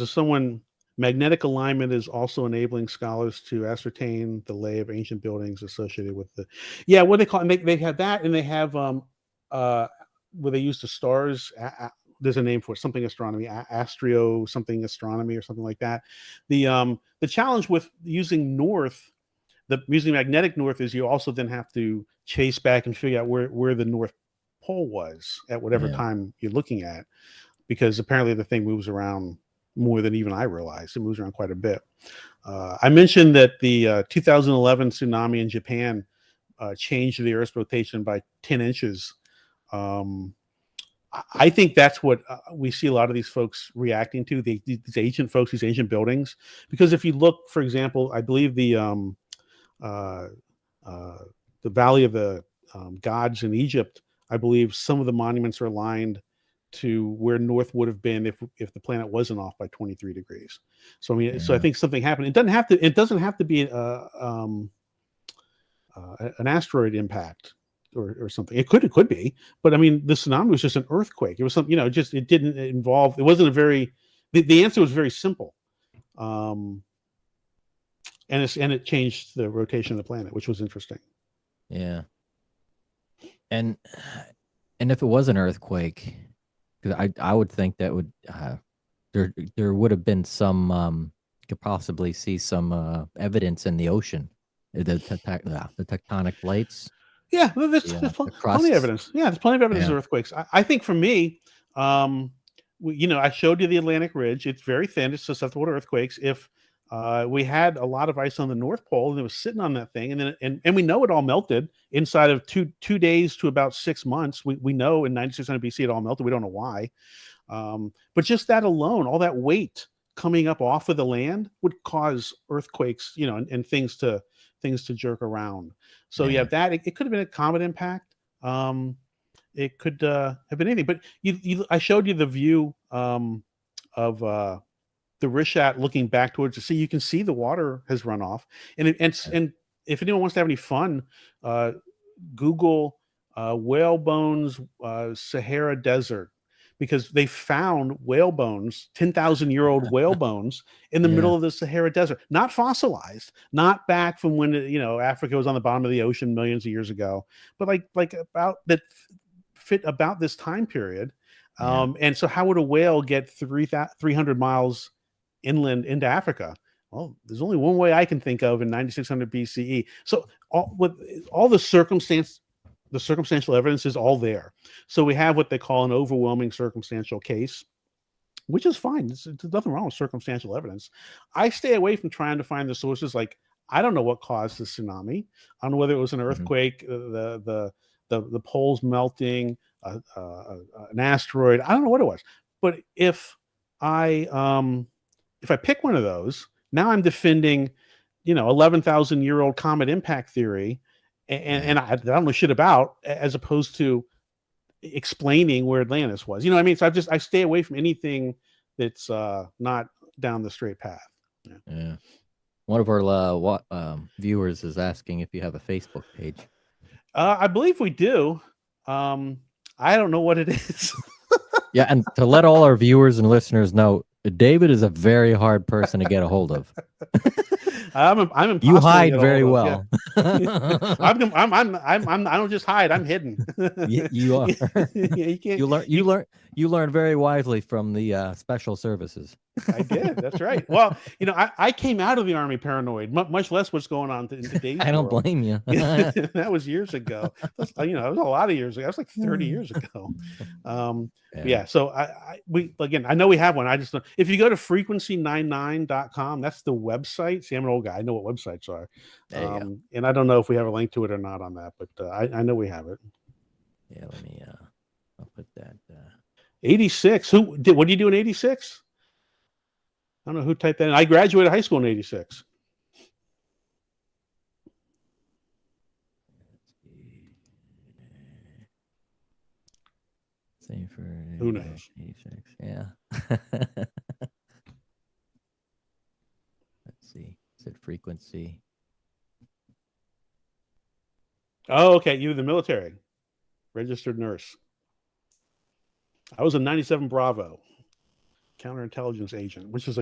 C: someone Magnetic alignment is also enabling scholars to ascertain the lay of ancient buildings associated with the, yeah, what they call it. They have that, and they have where they use the stars. There's a name for it, something astronomy, astro something astronomy or something like that. The challenge with using using magnetic north is you also then have to chase back and figure out where the North Pole was at whatever time you're looking at, because apparently the thing moves around more than even I realized. It moves around quite a bit. I mentioned that the 2011 tsunami in Japan changed the Earth's rotation by 10 inches. I think that's what we see a lot of these folks reacting to, these ancient folks, these ancient buildings. Because if you look, for example, I believe the Valley of the Gods in Egypt, I believe some of the monuments are aligned to where north would have been if the planet wasn't off by 23 degrees. So I mean, so I think something happened. It doesn't have to be an asteroid impact or something. It could be, but I mean, the tsunami was just an earthquake. It was something, just it didn't involve. It wasn't a very. The answer was very simple, and it changed the rotation of the planet, which was interesting.
B: Yeah, and if it was an earthquake, because I would think that would there would have been some could possibly see some evidence in the ocean, the tectonic plates.
C: Yeah, there's plenty of evidence. Yeah, there's plenty of evidence of earthquakes. I think for me, I showed you the Atlantic Ridge. It's very thin. It's susceptible to earthquakes. If we had a lot of ice on the North Pole and it was sitting on that thing, and then and we know it all melted inside of two days to about 6 months. We know in 9600 BC it all melted. We don't know why, but just that alone, all that weight coming up off of the land would cause earthquakes, and things to jerk around. So you have that. It could have been a comet impact. It could have been anything. But I showed you the view of the Rishat looking back towards the sea. You can see the water has run off. And if anyone wants to have any fun, Google whale bones Sahara Desert, because they found whale bones, 10,000-year-old whale bones in the middle of the Sahara Desert, not fossilized, not back from when Africa was on the bottom of the ocean millions of years ago, but like about that fit about this time period. And so how would a whale get 300 miles inland into Africa? Well, there's only one way I can think of in 9600 BCE. So all the circumstantial evidence is all there. So we have what they call an overwhelming circumstantial case, which is fine. There's nothing wrong with circumstantial evidence. I stay away from trying to find the sources. Like, I don't know what caused the tsunami. I don't know whether it was an earthquake, the poles melting, an asteroid. I don't know what it was. But if I pick one of those, now I'm defending, 11,000-year-old comet impact theory, and I don't know shit about, as opposed to explaining where Atlantis was. You know what I mean? So I stay away from anything that's not down the straight path.
B: Yeah. One of our viewers is asking if you have a Facebook page.
C: I believe we do. I don't know what it is.
B: Yeah, and to let all our viewers and listeners know, David is a very hard person to get a hold of.
C: I'm impossible.
B: You hide very well.
C: Yeah. I don't just hide. I'm hidden.
B: You are.
C: You can't.
B: You learn very wisely from the special services.
C: I did. That's right. Well, I came out of the Army paranoid, much less what's going on in today's
B: I don't
C: world.
B: blame you.
C: That was years ago. That was a lot of years ago. That was like 30 years ago. So I know we have one. I just don't. If you go to frequency99.com, that's the website. See, I'm an old guy. I know what websites are. And I don't know if we have a link to it or not on that, but I know we have it.
B: Yeah, let me I'll put that
C: 86. What did you do in 86? I don't know who typed that in. I graduated high school in 86.
B: Same for
C: who knows?
B: 86. Yeah. Let's see. Is it frequency?
C: Oh, okay. You were the military. Registered nurse. I was a 97 Bravo counterintelligence agent, which is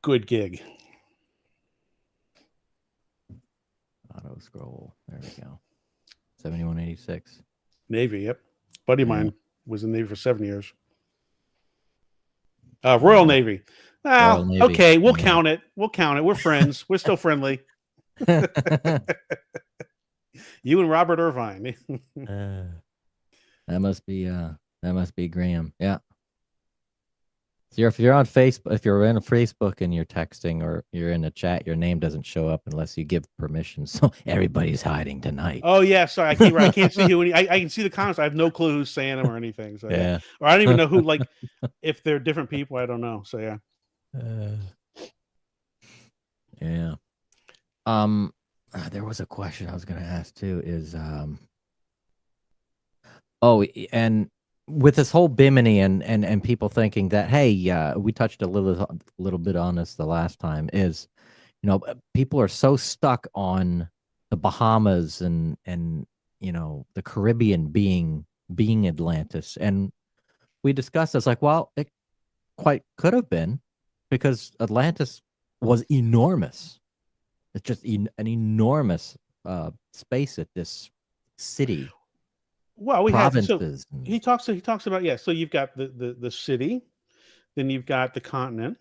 C: Good gig.
B: Auto scroll. There we go. 7186.
C: Navy, yep. Buddy of
B: Yeah.
C: mine was in the Navy for 7 years. Royal Navy. Well,
B: Royal Navy.
C: okay, we'll
B: Yeah.
C: count it. We'll count it. We're friends. We're still friendly. You and Robert Irvine.
B: That must be Graham. Yeah. So if you're on Facebook, if you're in a Facebook and you're texting or you're in a chat, your name doesn't show up unless you give permission. So everybody's hiding tonight.
C: Oh yeah, sorry, I can't see who. I can see the comments. I have no clue who's saying them or anything. So yeah, or I don't even know who. Like, if they're different people, I don't know. So yeah.
B: Yeah. There was a question I was going to ask too. Is and with this whole Bimini and people thinking that, hey, we touched a little bit on this the last time, is, people are so stuck on the Bahamas and the Caribbean being Atlantis, and we discussed this like, well, it quite could have been, because Atlantis was enormous. It's just an enormous space at this city.
C: Well, he
B: provinces.
C: talks about, yeah. So you've got the city, then you've got the continent,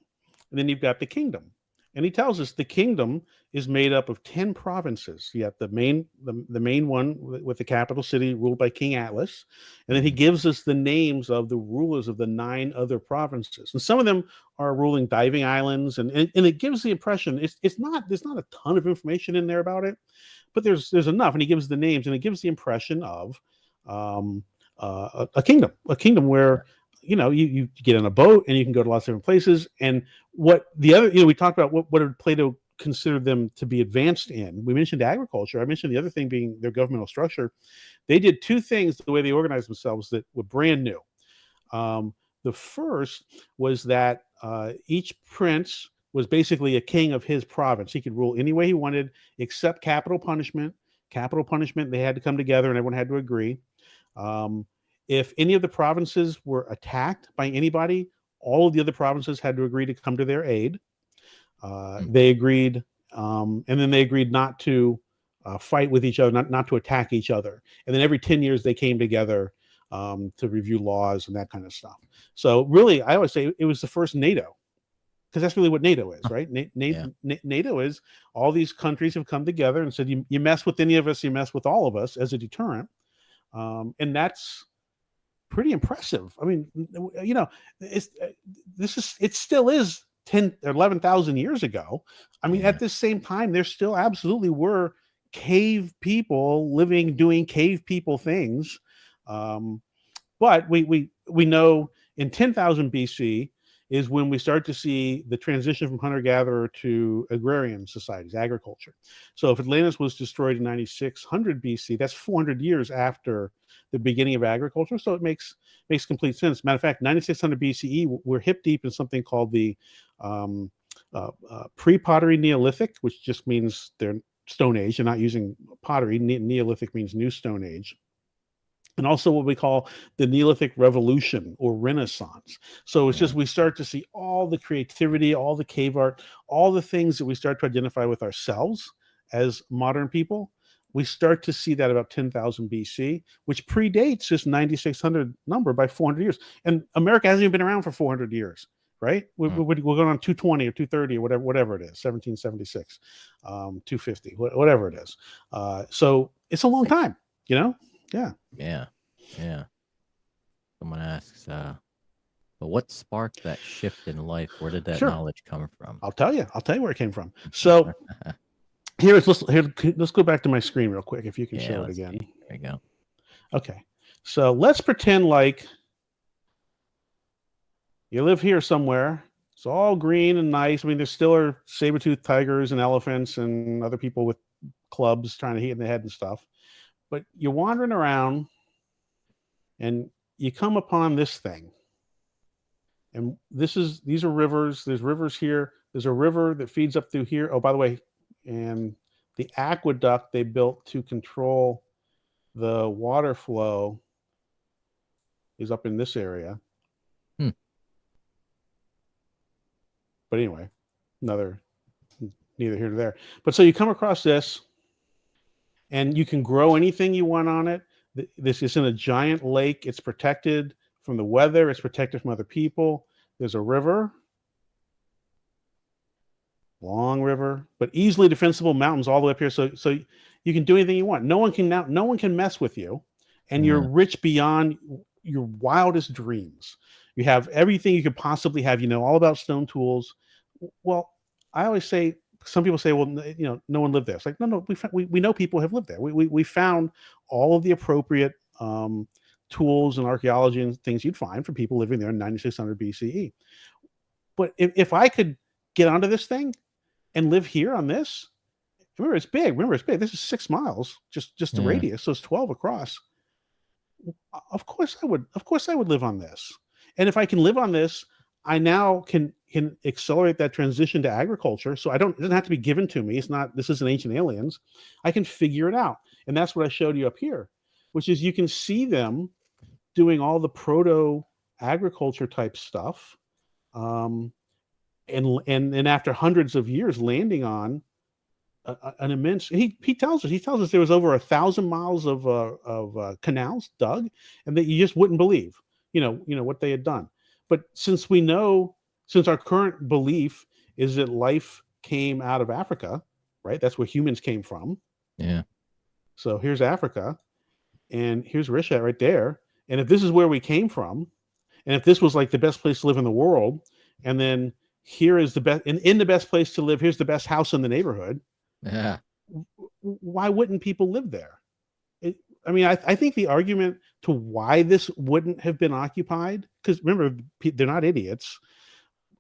C: and then you've got the kingdom. And he tells us the kingdom is made up of 10 provinces. You have the main one with the capital city ruled by King Atlas, and then he gives us the names of the rulers of the 9 other provinces. And some of them are ruling diving islands, and it gives the impression there's not a ton of information in there about it, but there's enough. And he gives the names, and it gives the impression of a kingdom where you get on a boat and you can go to lots of different places. And what the other, we talked about what did Plato consider them to be advanced in. We mentioned agriculture. I mentioned the other thing being their governmental structure. They did 2 things the way they organized themselves that were brand new. The first was that each prince was basically a king of his province. He could rule any way he wanted, except capital punishment. Capital punishment, they had to come together and everyone had to agree. If any of the provinces were attacked by anybody, all of the other provinces had to agree to come to their aid. They agreed, and then they agreed not to fight with each other, not to attack each other. And then every 10 years they came together to review laws and that kind of stuff. So really, I always say it was the first NATO, because that's really what NATO is, right? NATO is all these countries have come together and said, you mess with any of us, you mess with all of us, as a deterrent. And that's pretty impressive. I mean, it still is 10 or 11,000 years ago. I mean, at this same time, there still absolutely were cave people living, doing cave people things. But we know in 10,000 BC is when we start to see the transition from hunter-gatherer to agrarian societies, agriculture. So if Atlantis was destroyed in 9600 BC, that's 400 years after the beginning of agriculture. So it makes complete sense. Matter of fact, 9600 BCE, we're hip deep in something called the pre-pottery Neolithic, which just means they're Stone Age. They're not using pottery. Neolithic means New Stone Age. And also what we call the Neolithic Revolution or Renaissance. So it's just we start to see all the creativity, all the cave art, all the things that we start to identify with ourselves as modern people. We start to see that about 10,000 BC, which predates this 9600 number by 400 years. And America hasn't even been around for 400 years, right? We're going on 220 or 230 or whatever it is, 1776, 250, whatever it is. So it's a long time, Yeah.
B: Yeah. Someone asks, but what sparked that shift in life? Where did that knowledge come from?
C: I'll tell you where it came from. So let's go back to my screen real quick, if you can show it again.
B: There you go.
C: Okay. So let's pretend like you live here somewhere. It's all green and nice. I mean, there still are saber-toothed tigers and elephants and other people with clubs trying to hit in the head and stuff. But you're wandering around and you come upon this thing. And these are rivers. There's rivers here. There's a river that feeds up through here. Oh, by the way, and the aqueduct they built to control the water flow is up in this area. But anyway, neither here nor there. But so you come across this, and you can grow anything you want on it. This is in a giant lake. It's protected from the weather. It's protected from other people. There's a river, long river, but easily defensible mountains all the way up here. So you can do anything you want. No one can mess with you, and you're rich beyond your wildest dreams. You have everything you could possibly have. You know all about stone tools. Well, I always say, some people say, well, no one lived there. It's like, no, we know people have lived there. We found all of the appropriate tools and archaeology and things you'd find for people living there in 9600 BCE. But if I could get onto this thing and live here on this, remember it's big. This is 6 miles, just the radius, so it's 12 across. Of course I would live on this. And if I can live on this, I now can accelerate that transition to agriculture. So it doesn't have to be given to me. This isn't Ancient Aliens. I can figure it out. And that's what I showed you up here, which is you can see them doing all the proto agriculture type stuff. And after hundreds of years landing on an immense, he tells us there was over 1,000 miles of canals dug, and that you just wouldn't believe, what they had done. But since our current belief is that life came out of Africa, right? That's where humans came from.
B: Yeah.
C: So here's Africa, and here's Rishat right there. And if this is where we came from, and if this was like the best place to live in the world, and then here is the best, in the best place to live, here's the best house in the neighborhood.
B: Yeah.
C: Why wouldn't people live there? I think the argument to why this wouldn't have been occupied, because remember, they're not idiots.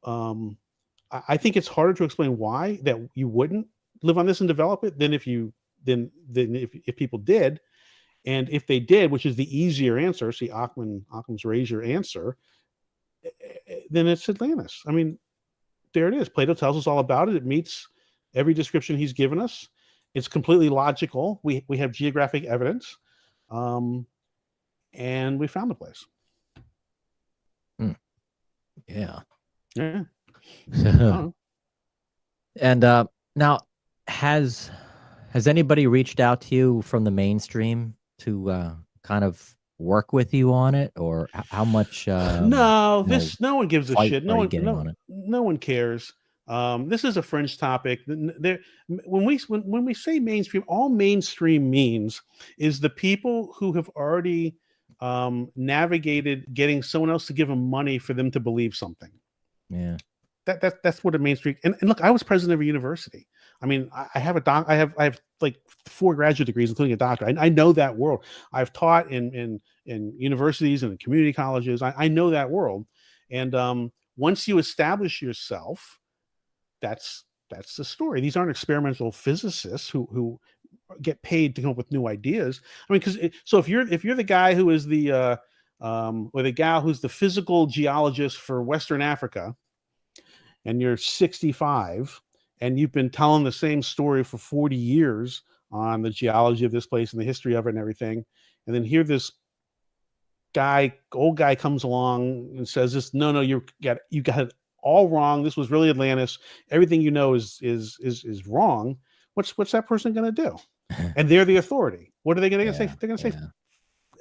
C: I think it's harder to explain why that you wouldn't live on this and develop it than if people did. And if they did, which is the easier answer, see Occam's razor answer, then it's Atlantis. There it is. Plato tells us all about it. It meets every description he's given us. It's completely logical. We have geographic evidence, and we found the place.
B: Yeah. And now, has anybody reached out to you from the mainstream to kind of work with you on it, or how much?
C: No one gives a shit. No one cares. This is a fringe topic. When we say mainstream, all mainstream means is the people who have already navigated getting someone else to give them money for them to believe something.
B: Yeah,
C: that's what a mainstream. And look, I was president of a university. I have I have like 4 graduate degrees, including a doctorate. I know that world. I've taught in universities and community colleges. I know that world. And once you establish yourself, that's the story. These aren't experimental physicists who get paid to come up with new ideas. Because if you're the guy who is the or the gal who's the physical geologist for Western Africa, and you're 65, and you've been telling the same story for 40 years on the geology of this place and the history of it and everything, and then here this old guy comes along and says this, no, you got it all wrong. This was really Atlantis. Everything you know is wrong. What's that person going to do? And they're the authority. What are they going to say? They're going to say,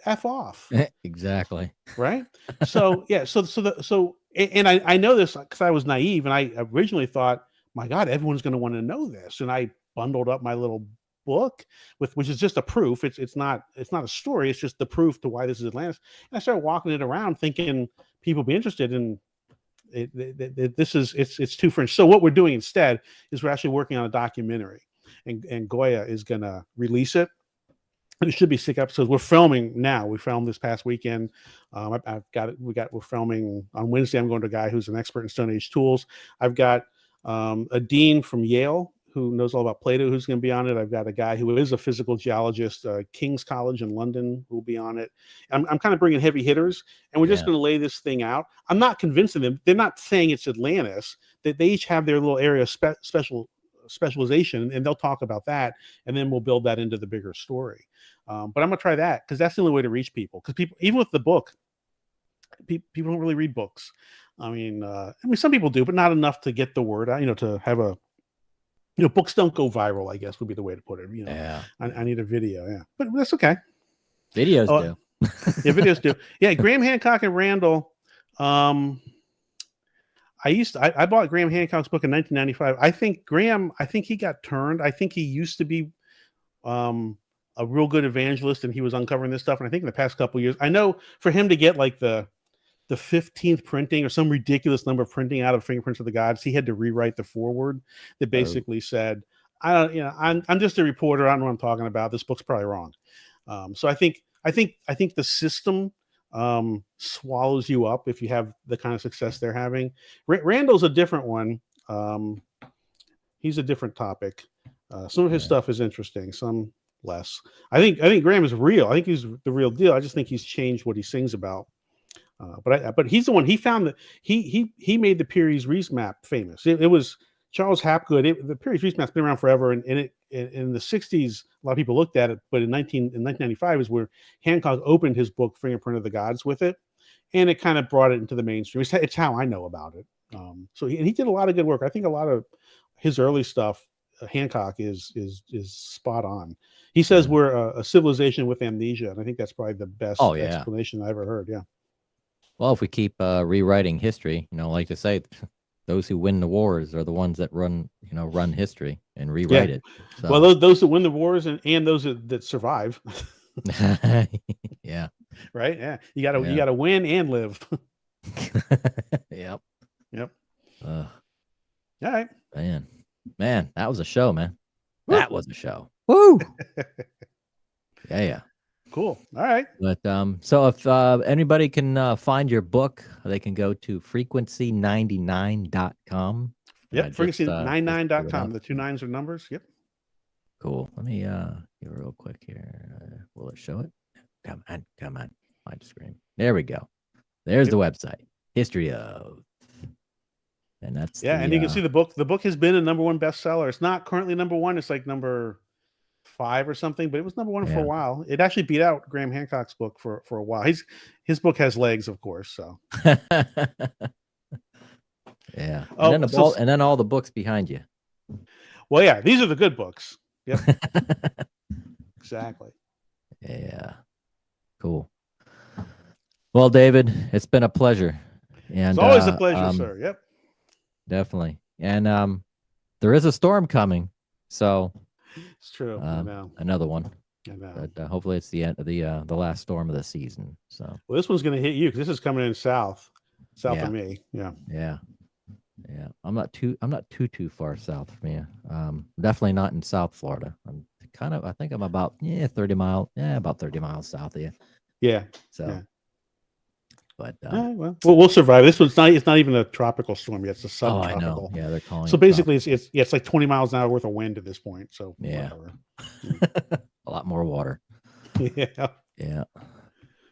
C: F off.
B: Exactly.
C: Right. So yeah. And I know this because I was naive, and I originally thought, my God, everyone's going to want to know this. And I bundled up my little book which is just a proof. It's not a story. It's just the proof to why this is Atlantis. And I started walking it around thinking people be interested in it's too fringe. So what we're doing instead is we're actually working on a documentary, and Goya is going to release it. And it should be 6 episodes. We're filming now. We filmed this past weekend. I've got it. We're filming on Wednesday. I'm going to a guy who's an expert in Stone Age tools. I've got a dean from Yale who knows all about Plato who's going to be on it. I've got a guy who is a physical geologist, King's College in London, who will be on it. I'm kind of bringing heavy hitters, and we're just going to lay this thing out. I'm not convincing them. They're not saying it's Atlantis. That they each have their little area of specialization, and they'll talk about that, and then we'll build that into the bigger story. But I'm going to try that because that's the only way to reach people. Because people, even with the book, people don't really read books. I mean, some people do, but not enough to get the word out. To have a, books don't go viral, I guess would be the way to put it.
B: Yeah.
C: I need a video. Yeah, but that's okay.
B: Videos do.
C: Yeah, videos do. Yeah, Graham Hancock and Randall. I bought Graham Hancock's book in 1995. I think he got turned. I think he used to be a real good evangelist, and he was uncovering this stuff. And I think in the past couple of years, I know for him to get like the 15th printing or some ridiculous number of printing out of Fingerprints of the Gods, he had to rewrite the foreword that basically said, I'm just a reporter. I don't know what I'm talking about. This book's probably wrong. So I think the system swallows you up if you have the kind of success they're having. Randall's a different one. He's a different topic. Some of his stuff is interesting, some less. I think Graham is real. I think he's the real deal. I just think he's changed what he sings about. But he's the one. He found that he made the Piri's Reis map famous. It was Charles Hapgood. The Piri's Reis map's been around forever, and in the 60s, a lot of people looked at it. But in 1995 is where Hancock opened his book Fingerprint of the Gods with it, and it kind of brought it into the mainstream. It's how I know about it. So he did a lot of good work. I think a lot of his early stuff, Hancock is spot on. He says we're a civilization with amnesia, and I think that's probably the best explanation I ever heard. Yeah.
B: Well, if we keep rewriting history, like to say, those who win the wars are the ones that run history and rewrite it. So.
C: Well, those that win the wars and those that survive.
B: Yeah.
C: Right. Yeah. You gotta win and live.
B: Yep.
C: All right.
B: Man, that was a show, man. Woo. That was a show. Woo. Yeah.
C: Cool. All right.
B: But so if anybody can find your book, they can go to frequency99.com.
C: Yep, frequency99.com. The 2 9s are numbers. Yep.
B: Cool. Let me get real quick here. Will it show it? Come on. My screen. There we go. There's the website. History of. And that's
C: and you can see the book. The book has been a #1 bestseller. It's not currently #1. It's like number 5 or something, but it was #1 for a while. It actually beat out Graham Hancock's book for a while. His book has legs, of course. So
B: yeah. And then all the books behind you.
C: Well, yeah, these are the good books. Yep. Exactly.
B: Yeah. Cool. Well, David, it's been a pleasure. And
C: it's always a pleasure, sir. Yep.
B: Definitely. And there is a storm coming. So
C: it's true. I know.
B: Another one.
C: I know.
B: But hopefully it's the end of the last storm of the season. So
C: well, this one's going to hit you because this is coming in south of me. Yeah. I'm not too far south from you. Definitely not in South Florida. I think I'm about 30 miles south of you. Yeah.
B: So.
C: Yeah.
B: But
C: we'll survive. This one's not. It's not even a tropical storm yet. It's a subtropical.
B: I know. Yeah, they're calling.
C: So basically, it's like 20 miles an hour worth of wind at this point. So
B: a lot more water.
C: Yeah.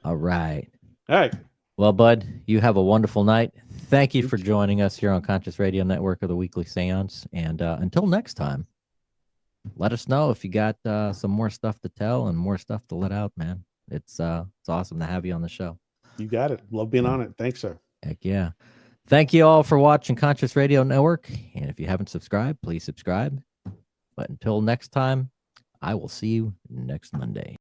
B: All right.
C: All right.
B: Well, Bud, you have a wonderful night. Thank you for joining us here on Conscious Radio Network of the Weekly Seance. And until next time, let us know if you got some more stuff to tell and more stuff to let out, man. It's awesome to have you on the show.
C: You got it. Love being on it. Thanks, sir.
B: Heck yeah. Thank you all for watching Conscious Radio Network. And if you haven't subscribed, please subscribe. But until next time, I will see you next Monday.